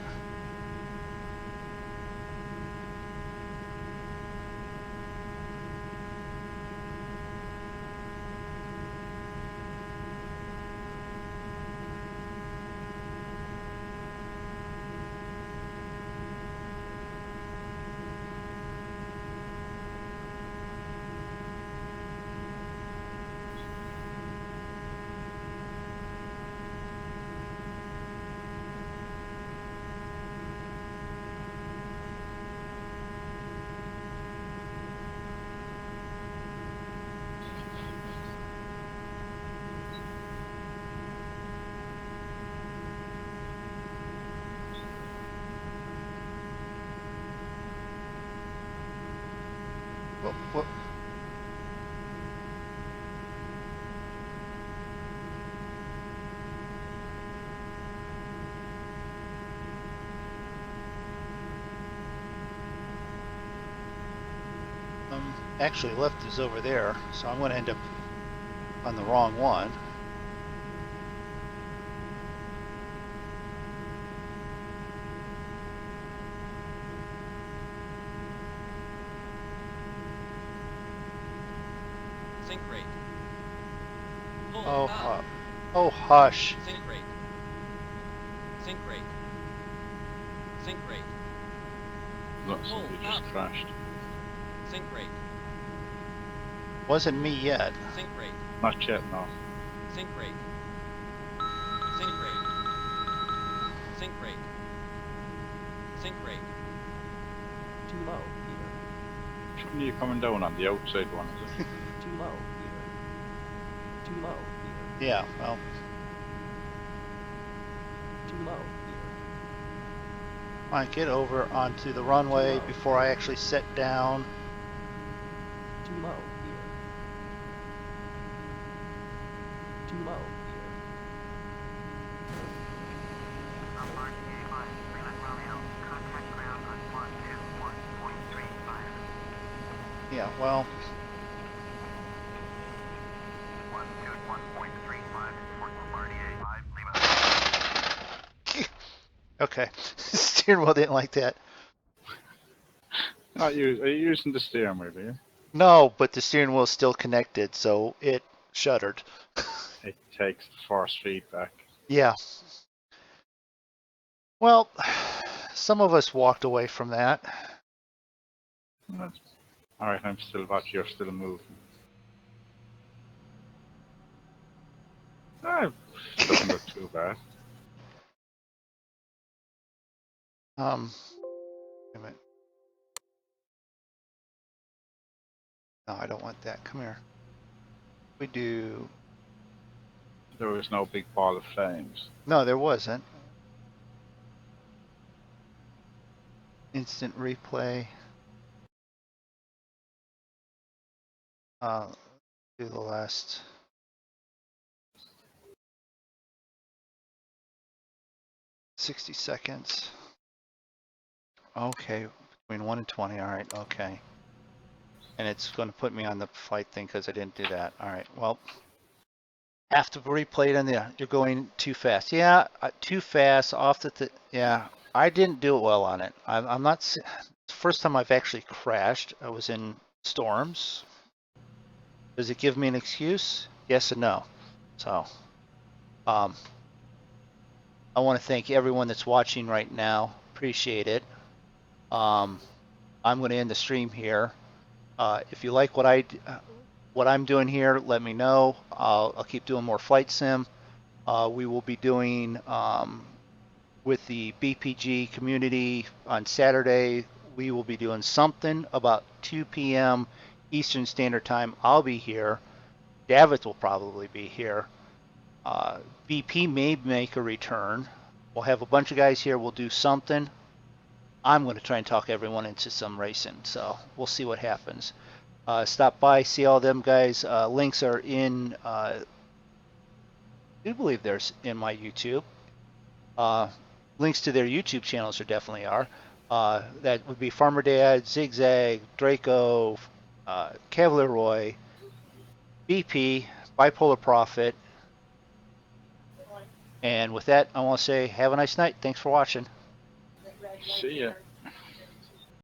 What? Actually, left is over there, so I'm going to end up on the wrong one. Sink rate. Pull Oh, up. oh, hush. Sink rate. Sink rate. Sink rate. Look, somebody just crashed. Sink rate. Wasn't me yet. Sink rate. Not yet, no. Sink rate. Sink rate. Sink rate. Sink rate. Too low, Peter. Which one are you coming down on? The outside one, is it? Too low, Peter. Too low, Peter. Yeah, well, Too low, Peter. I get over onto the runway before I actually sit down. Too low, Peter. Too low, Peter. RTA 5, Lima Romeo, contact ground on 121.35. Yeah, well, 121.35 for RTA 5, Lima. okay. Steering wheel didn't like that. Are you using the steering wheel, are you? No, but the steering wheel is still connected, so it shuddered. It takes the force feedback. Yeah. Well, some of us walked away from that. Alright, I'm still watching, you're still moving. Doesn't look too bad. Wait a minute. No, I don't want that. Come here. We do. There was no big ball of flames. No, there wasn't. Instant replay. Do the last. $60. Okay, between 1 and 20. All right, okay. And it's going to put me on the flight thing because I didn't do that. All right, well, have to replay it in there. You're going too fast. Yeah, too fast off the. Yeah, I didn't do it well on it. I'm not. It's the first time I've actually crashed. I was in storms. Does it give me an excuse? Yes and no. So, I want to thank everyone that's watching right now. Appreciate it. I'm going to end the stream here. If you like what I'm doing here, let me know. I'll keep doing more flight sim. We will be doing with the BPG community on Saturday. We will be doing something about 2 p.m. Eastern Standard Time. I'll be here. Davith will probably be here. BP may make a return. We'll have a bunch of guys here. We'll do something. I'm going to try and talk everyone into some racing, so we'll see what happens. Stop by, see all them guys. Links are in. I do believe there's in my YouTube. Links to their YouTube channels definitely are. That would be Farmer Dad, Zigzag, Draco, Cavalier Roy, BP, Bipolar Prophet. And with that, I want to say have a nice night. Thanks for watching. See ya.